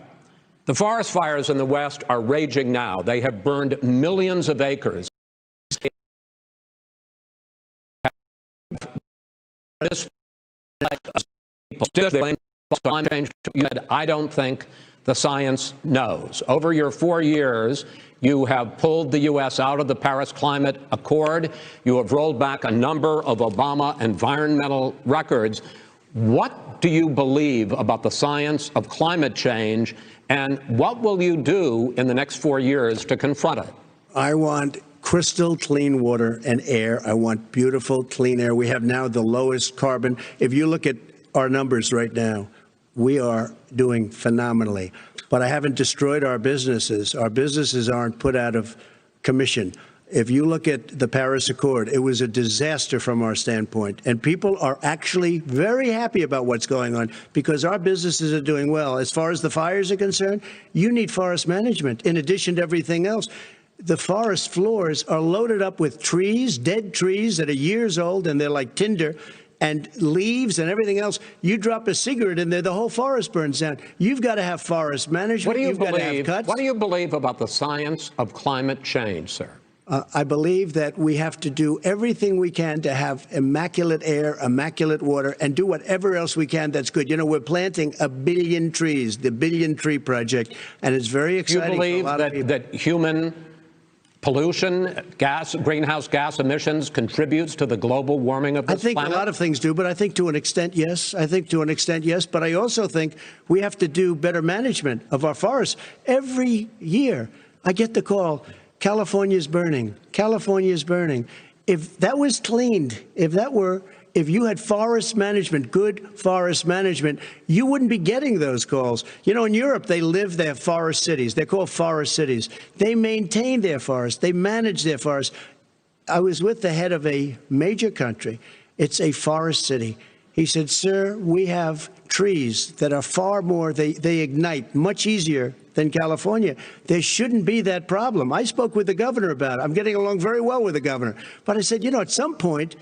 The forest fires in the West are raging now. They have burned millions of acres. I don't think the science knows. Over your 4 years, you have pulled the U.S. out of the Paris Climate Accord. You have rolled back a number of Obama environmental records. What do you believe about the science of climate change, and what will you do in the next 4 years to confront it? I want crystal clean water and air. I want beautiful, clean air. We have now the lowest carbon. If you look at our numbers right now, we are doing phenomenally. But I haven't destroyed our businesses. Our businesses aren't put out of commission. If you look at the Paris Accord, it was a disaster from our standpoint. And people are actually very happy about what's going on because our businesses are doing well. As far as the fires are concerned, you need forest management in addition to everything else. The forest floors are loaded up with trees, dead trees that are years old, and they're like tinder, and leaves and everything else. You drop a cigarette in there, the whole forest burns down. You've got to have forest management. What do you You've got to have cuts. What do you believe about the science of climate change, sir? I believe that we have to do everything we can to have immaculate air, immaculate water, and do whatever else we can that's good. You know, we're planting 1 billion trees, the Billion Tree Project, and it's very exciting. Do you believe that human pollution, greenhouse gas emissions contributes to the global warming of this planet? I think a lot of things do, but I think to an extent, yes. I think to an extent, yes. But I also think we have to do better management of our forests. Every year, I get the call, California's burning. California's burning. If that was cleaned, if you had forest management, good forest management, you wouldn't be getting those calls. You know, in Europe, they live their forest cities. They're called forest cities. They maintain their forests. They manage their forests. I was with the head of a major country. It's a forest city. He said, sir, we have trees that are far more, they ignite much easier than California. There shouldn't be that problem. I spoke with the governor about it. I'm getting along very well with the governor. But I said, you know, at some point,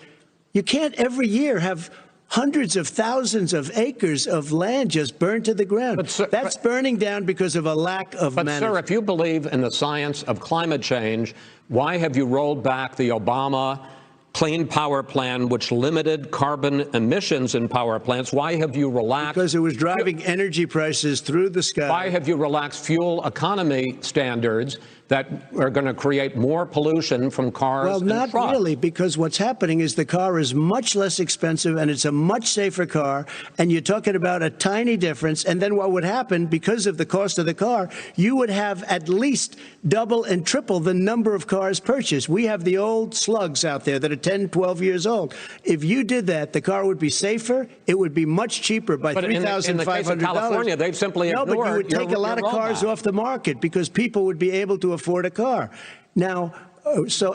you can't every year have hundreds of thousands of acres of land just burned to the ground. But, sir, that's burning down because of a lack of management. But, sir, if you believe in the science of climate change, why have you rolled back the Obama Clean Power Plan, which limited carbon emissions in power plants? Why have you relaxed? Because it was driving energy prices through the sky. Why have you relaxed fuel economy standards that are going to create more pollution from cars and trucks? Well, not really, because what's happening is the car is much less expensive and it's a much safer car, and you're talking about a tiny difference. And then what would happen, because of the cost of the car, you would have at least double and triple the number of cars purchased. We have the old slugs out there that are 10, 12 years old. If you did that, the car would be safer. It would be much cheaper by $3,500. In the case of California, they've simply ignored. No, but you would take a lot of cars off the market because people would be able to afford a car. Now,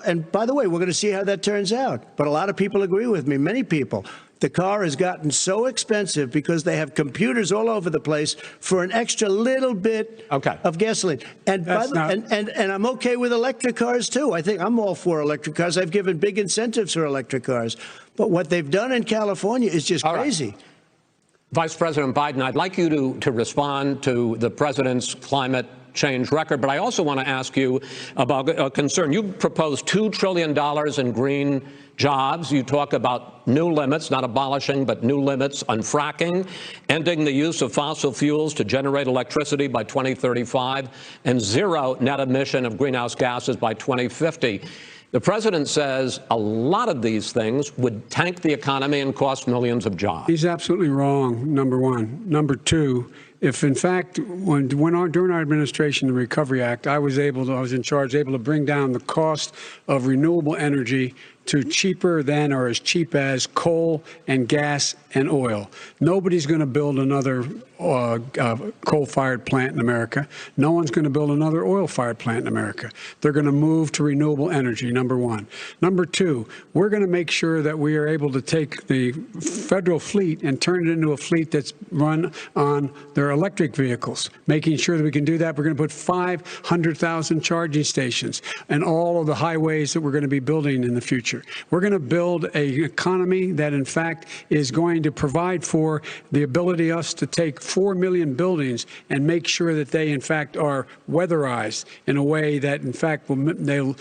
and by the way, we're going to see how that turns out. But a lot of people agree with me, many people. The car has gotten so expensive because they have computers all over the place for an extra little bit of gasoline. And I'm okay with electric cars, too. I think I'm all for electric cars. I've given big incentives for electric cars. But what they've done in California is just crazy. Right. Vice President Biden, I'd like you to respond to the president's climate change record, but I also want to ask you about a concern. You proposed $2 trillion in green jobs. You talk about new limits, not abolishing, but new limits on fracking, ending the use of fossil fuels to generate electricity by 2035, and zero net emission of greenhouse gases by 2050. The president says a lot of these things would tank the economy and cost millions of jobs. He's absolutely wrong, number one. Number two, if in fact, during our administration, the Recovery Act, I was in charge, able to bring down the cost of renewable energy to cheaper than or as cheap as coal and gas and oil. Nobody's going to build another coal-fired plant in America. No one's going to build another oil-fired plant in America. They're going to move to renewable energy, number one. Number two, we're going to make sure that we are able to take the federal fleet and turn it into a fleet that's run on their electric vehicles. Making sure that we can do that, we're going to put 500,000 charging stations and all of the highways that we're going to be building in the future. We're going to build an economy that, in fact, is going to provide for the ability of us to take 4 million buildings and make sure that they, in fact, are weatherized in a way that, in fact, they'll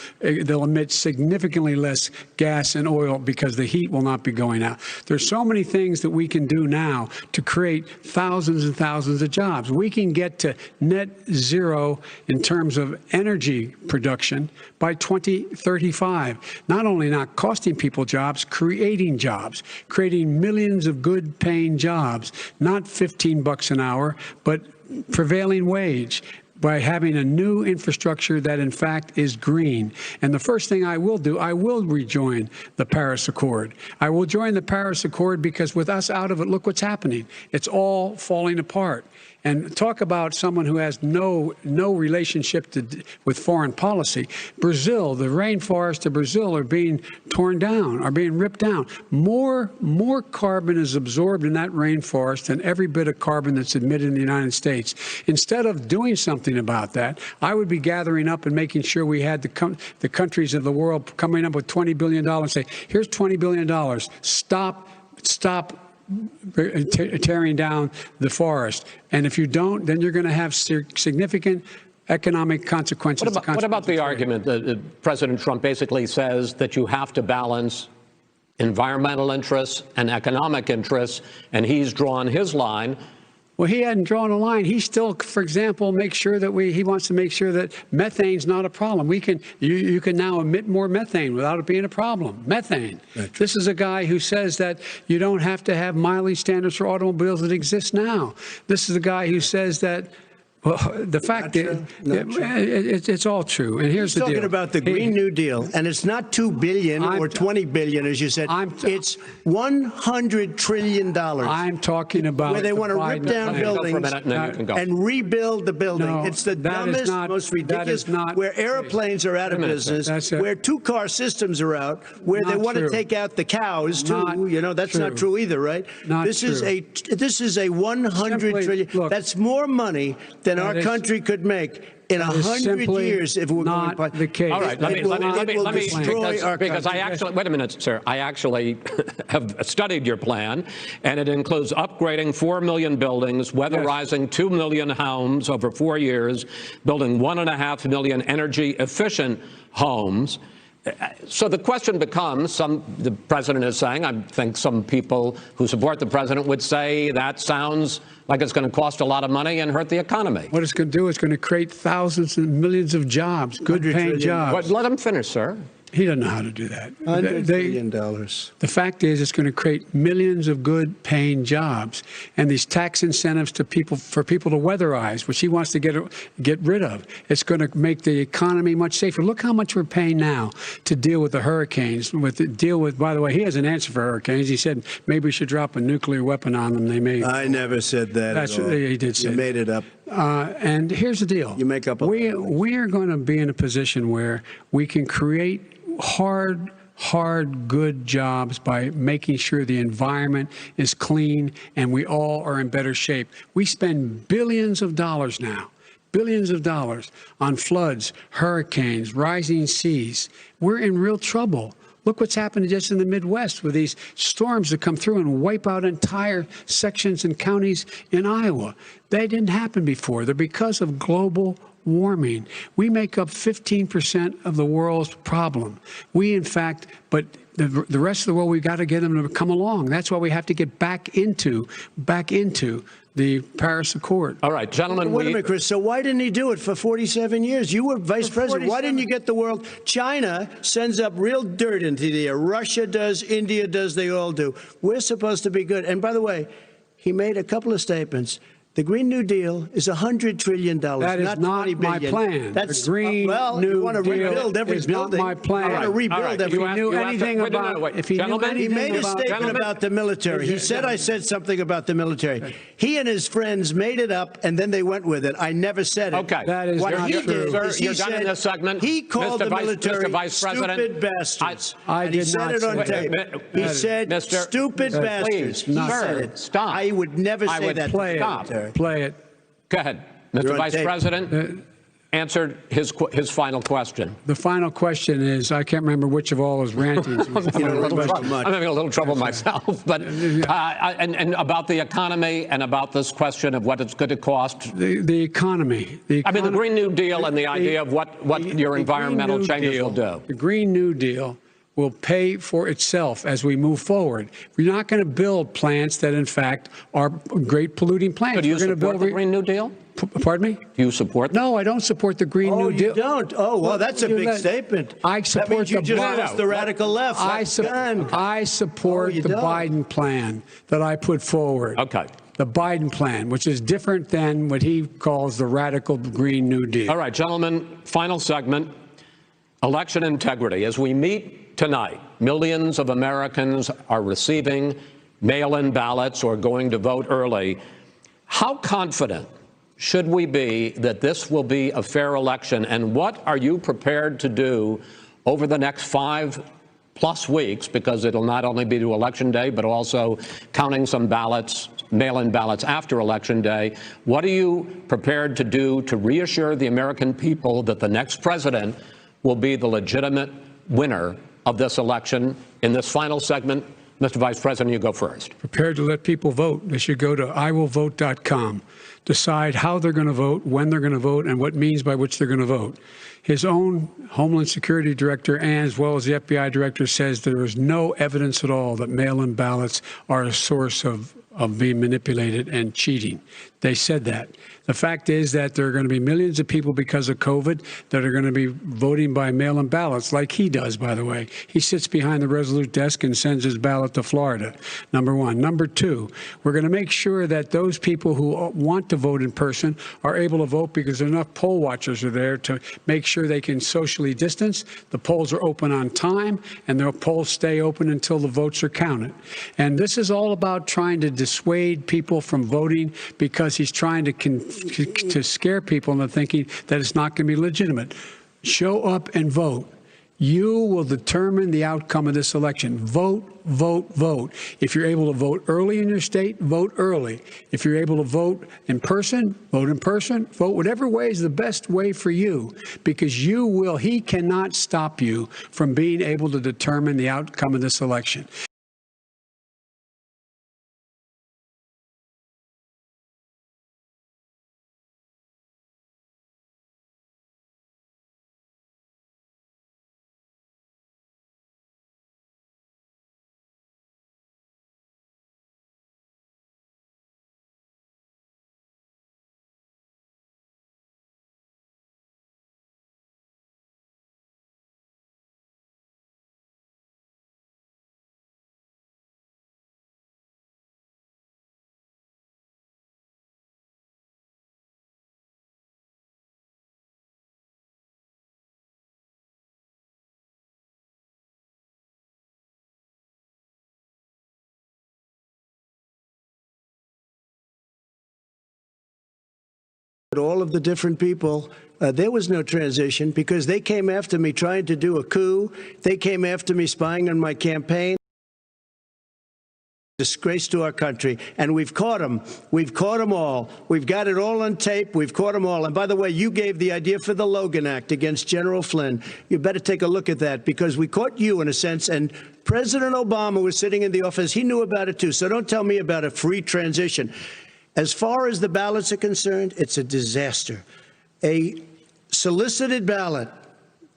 emit significantly less gas and oil because the heat will not be going out. There's so many things that we can do now to create thousands and thousands of jobs. We can get to net zero in terms of energy production by 2035. Not only not costing people jobs, creating millions of good paying jobs, not $15 an hour, but prevailing wage, by having a new infrastructure that, in fact, is green. And the first thing I will do, I will rejoin the Paris Accord. I will join the Paris Accord because with us out of it, look what's happening. It's all falling apart. And talk about someone who has no relationship with foreign policy. Brazil, the rainforests of Brazil are being torn down, are being ripped down. More carbon is absorbed in that rainforest than every bit of carbon that's emitted in the United States. Instead of doing something about that, I would be gathering up and making sure we had the countries of the world coming up with $20 billion and say, here's $20 billion. Stop tearing down the forest. And if you don't, then you're going to have significant economic consequences. What about the argument that President Trump basically says that you have to balance environmental interests and economic interests, and he's drawn his line? Well, he hadn't drawn a line. He still, for example, he wants to make sure that methane's not a problem. You can now emit more methane without it being a problem. Methane. This is a guy who says that you don't have to have mileage standards for automobiles that exist now. This is a guy who says that, well, the fact is, it's all true. And here's the deal. He's talking about the Green New Deal, and it's not $2 billion or $20 billion, as you said. It's $100 trillion. I'm talking about where they want to rip down buildings and rebuild the building. No, it's the dumbest, most ridiculous. Where airplanes are out of business, where two-car systems are out, where they want to take out the cows too. You know, that's not true either, right? This is a $100 trillion. Look, that's more money than our country could make in 100 years if we're going to. The case. All right, let me because I actually, wait a minute, sir. I actually have studied your plan, and it includes upgrading 4 million buildings, weatherizing 2 million homes over 4 years, building 1.5 million energy-efficient homes. So the question becomes, the president is saying, I think some people who support the president would say that sounds like it's going to cost a lot of money and hurt the economy. What it's going to do is going to create thousands and millions of jobs, good paying jobs. But let him finish, sir. He doesn't know how to do that. $100 billion. The fact is, it's going to create millions of good-paying jobs, and these tax incentives for people to weatherize, which he wants to get rid of. It's going to make the economy much safer. Look how much we're paying now to deal with the hurricanes. By the way, he has an answer for hurricanes. He said maybe we should drop a nuclear weapon on them. They may. I never said that. At all. He did say. You made it up. And here's the deal. You make up. We are going to be in a position where we can create hard, good jobs by making sure the environment is clean and we all are in better shape. We spend billions of dollars now, billions of dollars on floods, hurricanes, rising seas. We're in real trouble. Look what's happened just in the Midwest with these storms that come through and wipe out entire sections and counties in Iowa. They didn't happen before. They're because of global warming. We make up 15% of the world's problem. We, in fact, but the rest of the world, we've got to get them to come along. That's why we have to get back into the Paris Accord. All right, gentlemen. Wait a minute, Chris. So why didn't he do it for 47 years? You were vice president. Why didn't you get the world? China sends up real dirt into the air. Russia does. India does. They all do. We're supposed to be good. And by the way, he made a couple of statements. The Green New Deal is $100 trillion. That is not my plan. That's the Green well, New you want to rebuild Deal every is building. not my plan. I want to rebuild every. If he knew anything about, if he knew anything he made a statement about the military. He said I said something about the military. He and his friends made it up, and then they went with it. I never said it. Okay, that is what not he true. did is he You're done in this segment. He called the military Mr. Vice President, stupid bastards. I He did said not it on say tape. that. He said stupid bastards. He said it. Stop. I would never say that. Play it. Play it. Go ahead, Mr. Vice President. Answered his final question. The final question is, I can't remember which of all his rantings. I'm having a little trouble myself, but and about the economy and about this question of what it's going to cost. The economy. I mean, the Green New Deal and the idea of what your environmental changes will do. The Green New Deal will pay for itself as we move forward. We're not going to build plants that, in fact, are great polluting plants. So do you support the Green New Deal? Pardon me? Do you support? No, I don't support the Green New Deal. You don't? Oh, well, that's a big statement. I support that means you just the radical left. I support the Biden plan that I put forward. Okay. The Biden plan, which is different than what he calls the radical Green New Deal. All right, gentlemen, final segment, election integrity. As we meet tonight, millions of Americans are receiving mail-in ballots or going to vote early. How confident should we be that this will be a fair election, and what are you prepared to do over the next 5+ weeks, because it'll not only be to Election Day, but also counting some ballots, mail-in ballots after Election Day. What are you prepared to do to reassure the American people that the next president will be the legitimate winner of this election? In this final segment, Mr. Vice President, you go first. Prepared to let people vote. They should go to iwillvote.com. Decide how they're going to vote, when they're going to vote, and what means by which they're going to vote. His own Homeland Security Director, and as well as the FBI Director, says there is no evidence at all that mail-in ballots are a source of being manipulated and cheating. They said that. The fact is that there are going to be millions of people because of COVID that are going to be voting by mail-in ballots, like he does, by the way. He sits behind the Resolute desk and sends his ballot to Florida, number one. Number two, we're going to make sure that those people who want to vote in person are able to vote, because enough poll watchers are there to make sure they can socially distance. The polls are open on time, and the polls stay open until the votes are counted. And this is all about trying to dissuade people from voting, because he's trying to scare people into thinking that it's not going to be legitimate. Show up and vote. You will determine the outcome of this election. Vote, vote, vote. If you're able to vote early in your state, vote early. If you're able to vote in person, vote in person. Vote whatever way is the best way for you, because he cannot stop you from being able to determine the outcome of this election. All of the different people, there was no transition, because they came after me trying to do a coup. They came after me spying on my campaign. Disgrace to our country, and we've caught them. We've caught them all. We've got it all on tape. We've caught them all. And by the way, you gave the idea for the Logan Act against General Flynn. You better take a look at that, because we caught you in a sense, and President Obama was sitting in the office. He knew about it too. So don't tell me about a free transition. As far as the ballots are concerned, it's a disaster. A solicited ballot,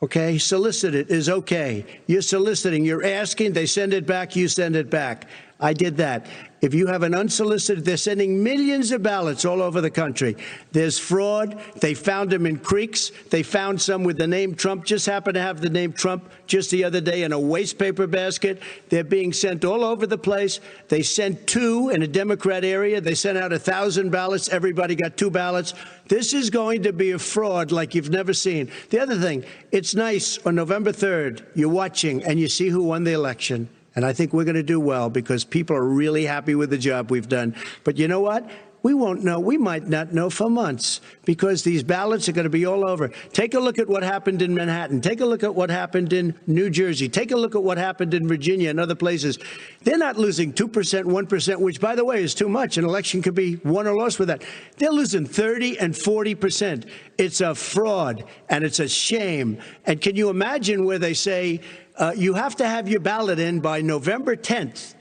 okay, solicited is okay. You're soliciting, you're asking, they send it back, you send it back. I did that. If you have an unsolicited, they're sending millions of ballots all over the country. There's fraud. They found them in creeks. They found some with the name Trump, just happened to have the name Trump just the other day in a waste paper basket. They're being sent all over the place. They sent 2 in a Democrat area. They sent out 1,000 ballots. Everybody got 2 ballots. This is going to be a fraud like you've never seen. The other thing, it's nice on November 3rd, you're watching and you see who won the election. And I think we're going to do well because people are really happy with the job we've done. But you know what? We won't know. We might not know for months because these ballots are going to be all over. Take a look at what happened in Manhattan. Take a look at what happened in New Jersey. Take a look at what happened in Virginia and other places. They're not losing 2%, 1%, which, by the way, is too much. An election could be won or lost with that. They're losing 30 and 40%. It's a fraud, and it's a shame. And can you imagine where they say you have to have your ballot in by November 10th?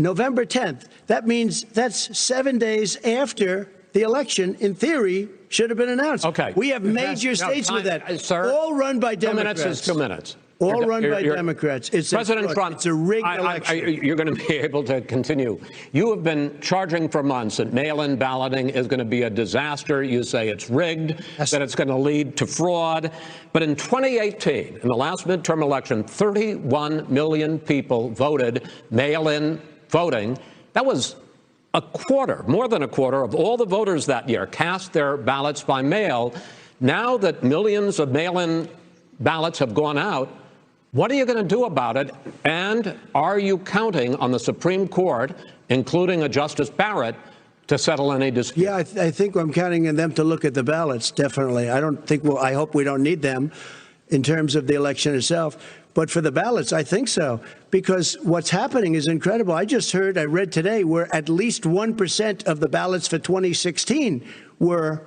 November 10th. That means that's 7 days after the election, in theory, should have been announced. Okay. We have major states with that. Sir, all run by Democrats. 2 minutes is 2 minutes. All run by Democrats. It's President Trump, it's a rigged election. You're going to be able to continue. You have been charging for months that mail-in balloting is going to be a disaster. You say it's rigged, that it's going to lead to fraud. But in 2018, in the last midterm election, 31 million people voted mail-in voting. That was a quarter, more than a quarter of all the voters that year cast their ballots by mail. Now that millions of mail-in ballots have gone out, what are you going to do about it? And are you counting on the Supreme Court, including a Justice Barrett, to settle any dispute? Yeah, I think I'm counting on them to look at the ballots, definitely. I don't think, I hope we don't need them in terms of the election itself. But for the ballots, I think so, because what's happening is incredible. I read today, where at least 1% of the ballots for 2016 were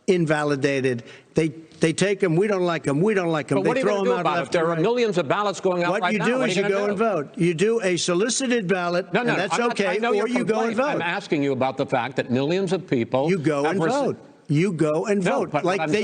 invalidated. They take them. We don't like them. We don't like them. But what they are you throw going to them do out about it? There are millions of ballots going out right now. What you do is you go and vote. You do a solicited ballot, and that's okay, or you go and vote. I'm asking you about the fact that millions of people You go and vote. You go and vote, but like they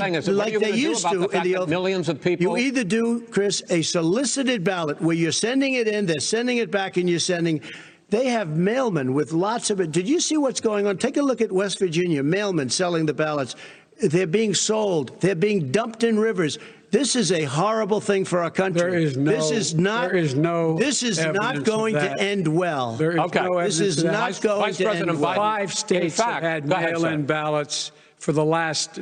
used to in the oath. Millions of people. You either do, Chris, a solicited ballot where you're sending it in, they're sending it back, and you're sending. They have mailmen with lots of it. Did you see what's going on? Take a look at West Virginia. Mailmen selling the ballots. They're being sold. They're being dumped in rivers. This is a horrible thing for our country. This is not going to end well. This is not going to end well. 5 states have had mail-in ballots for the last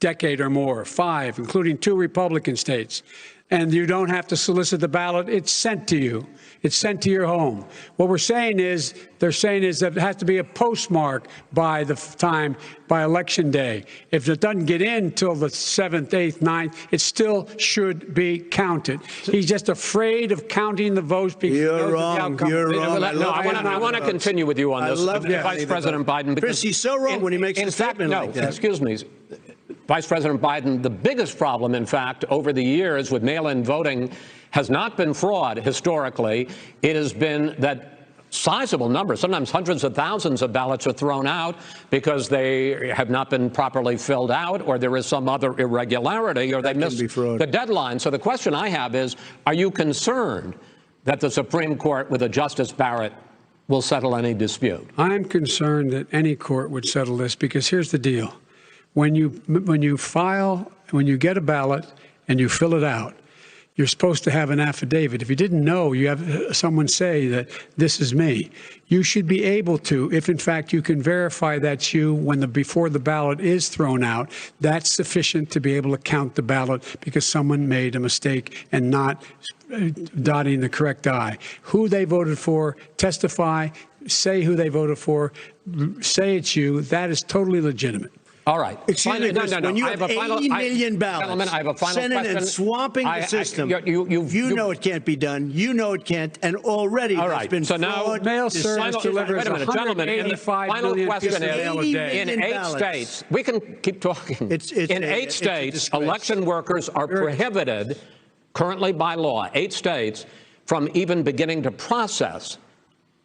decade or more, 5, including 2 Republican states. And you don't have to solicit the ballot. It's sent to you. It's sent to your home. What they're saying is that it has to be a postmark by election day. If it doesn't get in till the 7th, 8th, 9th, it still should be counted. He's just afraid of counting the votes because you're wrong. You're wrong. I want to continue with you on this, Vice President Biden. Because Chris, he's so wrong when he makes a statement like that. Excuse me. Vice President Biden, the biggest problem, in fact, over the years with mail-in voting has not been fraud historically. It has been that sizable numbers, sometimes hundreds of thousands of ballots are thrown out because they have not been properly filled out, or there is some other irregularity, or they missed the deadline. So the question I have is, are you concerned that the Supreme Court with a Justice Barrett will settle any dispute? I'm concerned that any court would settle this because here's the deal. When you get a ballot and you fill it out, you're supposed to have an affidavit. If you didn't know, you have someone say that this is me. You should be able to, if in fact you can verify that's you before the ballot is thrown out, that's sufficient to be able to count the ballot because someone made a mistake and not dotting the correct I. Who they voted for, testify, say who they voted for, say it's you. That is totally legitimate. All right. Excuse me, Chris, when you have 80 million ballots, I have a final Senate question. and swamping the system, you know it can't be done. You know it can't. And already there's been so fraud. Now, mail service delivers 185 million question pieces of mail a day. In 8 states, we can keep talking. In 8 states, election workers are prohibited currently by law, 8 states, from even beginning to process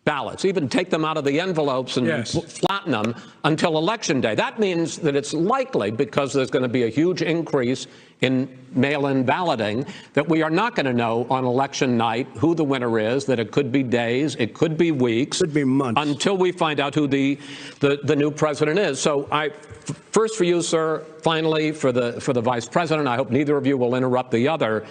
ballots, even take them out of the envelopes and flatten them until Election Day. That means that it's likely, because there's going to be a huge increase in mail-in balloting, that we are not going to know on election night who the winner is, that it could be days, it could be weeks, could be months, until we find out who the new president is. So first for you, sir, finally for the vice president, I hope neither of you will interrupt the other.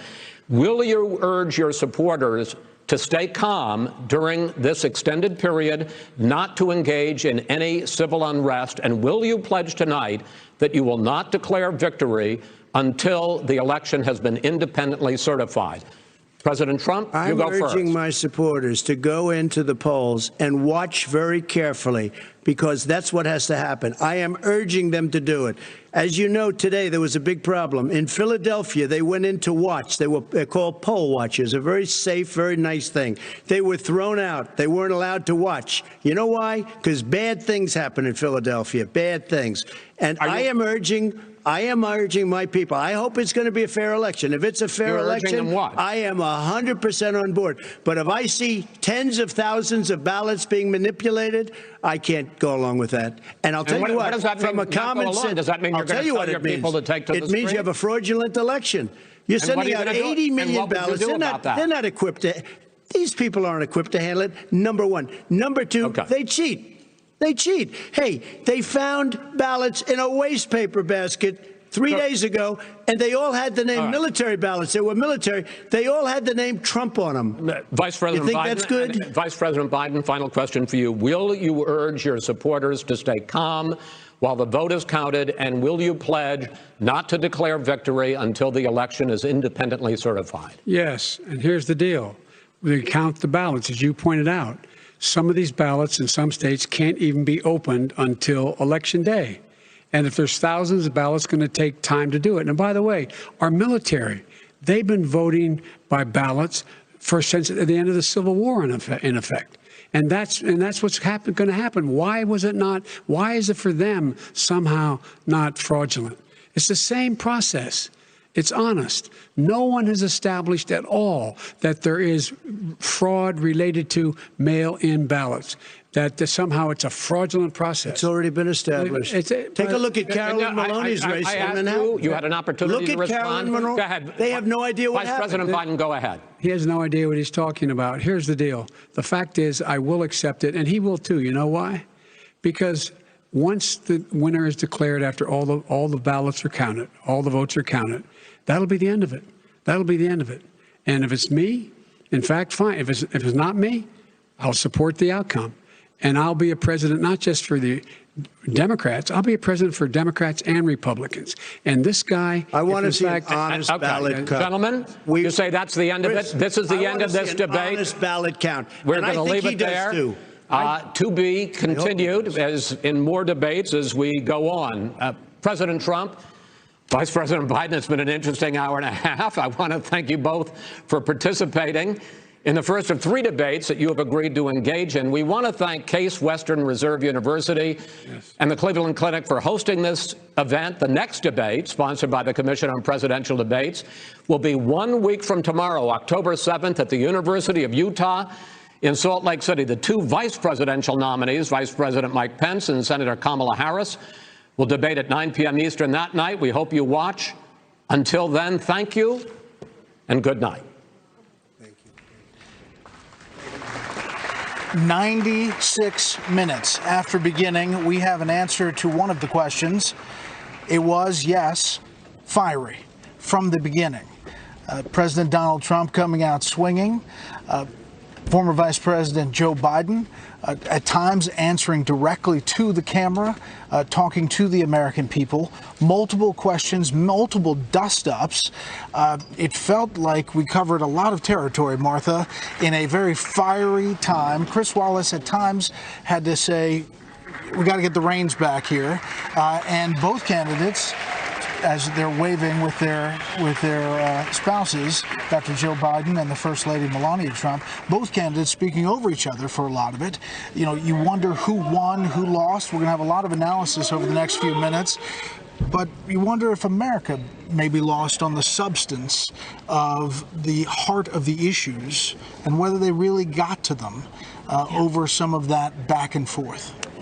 Will you urge your supporters to stay calm during this extended period, not to engage in any civil unrest? And will you pledge tonight that you will not declare victory until the election has been independently certified? President Trump, you go first. I'm urging my supporters to go into the polls and watch very carefully, because that's what has to happen. I am urging them to do it. As you know, today there was a big problem. In Philadelphia, they went in to watch. They're called poll watchers, a very safe, very nice thing. They were thrown out. They weren't allowed to watch. You know why? Because bad things happen in Philadelphia, bad things. And I am urging my people. I hope it's going to be a fair election. If it's a fair election, I am 100% on board. But if I see tens of thousands of ballots being manipulated, I can't go along with that. And I'll tell you what, from a common sense, does that mean you're going to tell your people to take to the street? It means you have a fraudulent election. You're sending out 80 million ballots. They're not equipped to. These people aren't equipped to handle it. Number one. Number two, they cheat. They cheat. Hey, they found ballots in a waste paper basket 3 days ago, and they all had the name military ballots. They were military. They all had the name Trump on them. Vice President you think Biden, that's good? Vice President Biden, final question for you. Will you urge your supporters to stay calm while the vote is counted, and will you pledge not to declare victory until the election is independently certified? Yes, and here's the deal. We count the ballots, as you pointed out. Some of these ballots in some states can't even be opened until Election Day. And if there's thousands of ballots, it's going to take time to do it. And by the way, our military, they've been voting by ballots since the end of the Civil War, in effect. And that's what's going to happen. Why was it not? Why is it for them somehow not fraudulent? It's the same process. It's honest. No one has established at all that there is fraud related to mail-in ballots, that somehow it's a fraudulent process. It's already been established. Take a look at Carolyn Maloney's race. You had an opportunity to respond. Carolyn Monroe. Go ahead. They have no idea what happened. Vice President Biden, go ahead. He has no idea what he's talking about. Here's the deal. The fact is, I will accept it, and he will too. You know why? Because once the winner is declared, after all the ballots are counted, all the votes are counted, that'll be the end of it. That'll be the end of it. And if it's me, in fact, fine. If it's not me, I'll support the outcome. And I'll be a president not just for the Democrats. I'll be a president for Democrats and Republicans. And this guy, I want to see an honest ballot count. Gentlemen, you say that's the end of it? This is the end of this debate? Honest ballot count. We're going to leave it there. To be continued as in more debates as we go on. President Trump, Vice President Biden, it's been an interesting hour and a half. I want to thank you both for participating in the first of 3 debates that you have agreed to engage in. We want to thank Case Western Reserve University and the Cleveland Clinic for hosting this event. The next debate, sponsored by the Commission on Presidential Debates, will be 1 week from tomorrow, October 7th, at the University of Utah in Salt Lake City. The 2 vice presidential nominees, Vice President Mike Pence and Senator Kamala Harris, will debate at 9 p.m. Eastern that night. We hope you watch. Until then, thank you and good night. 96 minutes after beginning, we have an answer to one of the questions. It was, yes, fiery from the beginning. President Donald Trump coming out swinging. Former Vice President Joe Biden at times answering directly to the camera, talking to the American people. Multiple questions, multiple dust-ups. It felt like we covered a lot of territory, Martha, in a very fiery time. Chris Wallace at times had to say, we got to get the reins back here. And both candidates, as they're waving with their spouses, Dr. Joe Biden and the First Lady Melania Trump, both candidates speaking over each other for a lot of it. You know, you wonder who won, who lost. We're going to have a lot of analysis over the next few minutes. but you wonder if America may be lost on the substance of the heart of the issues and whether they really got to them over some of that back and forth.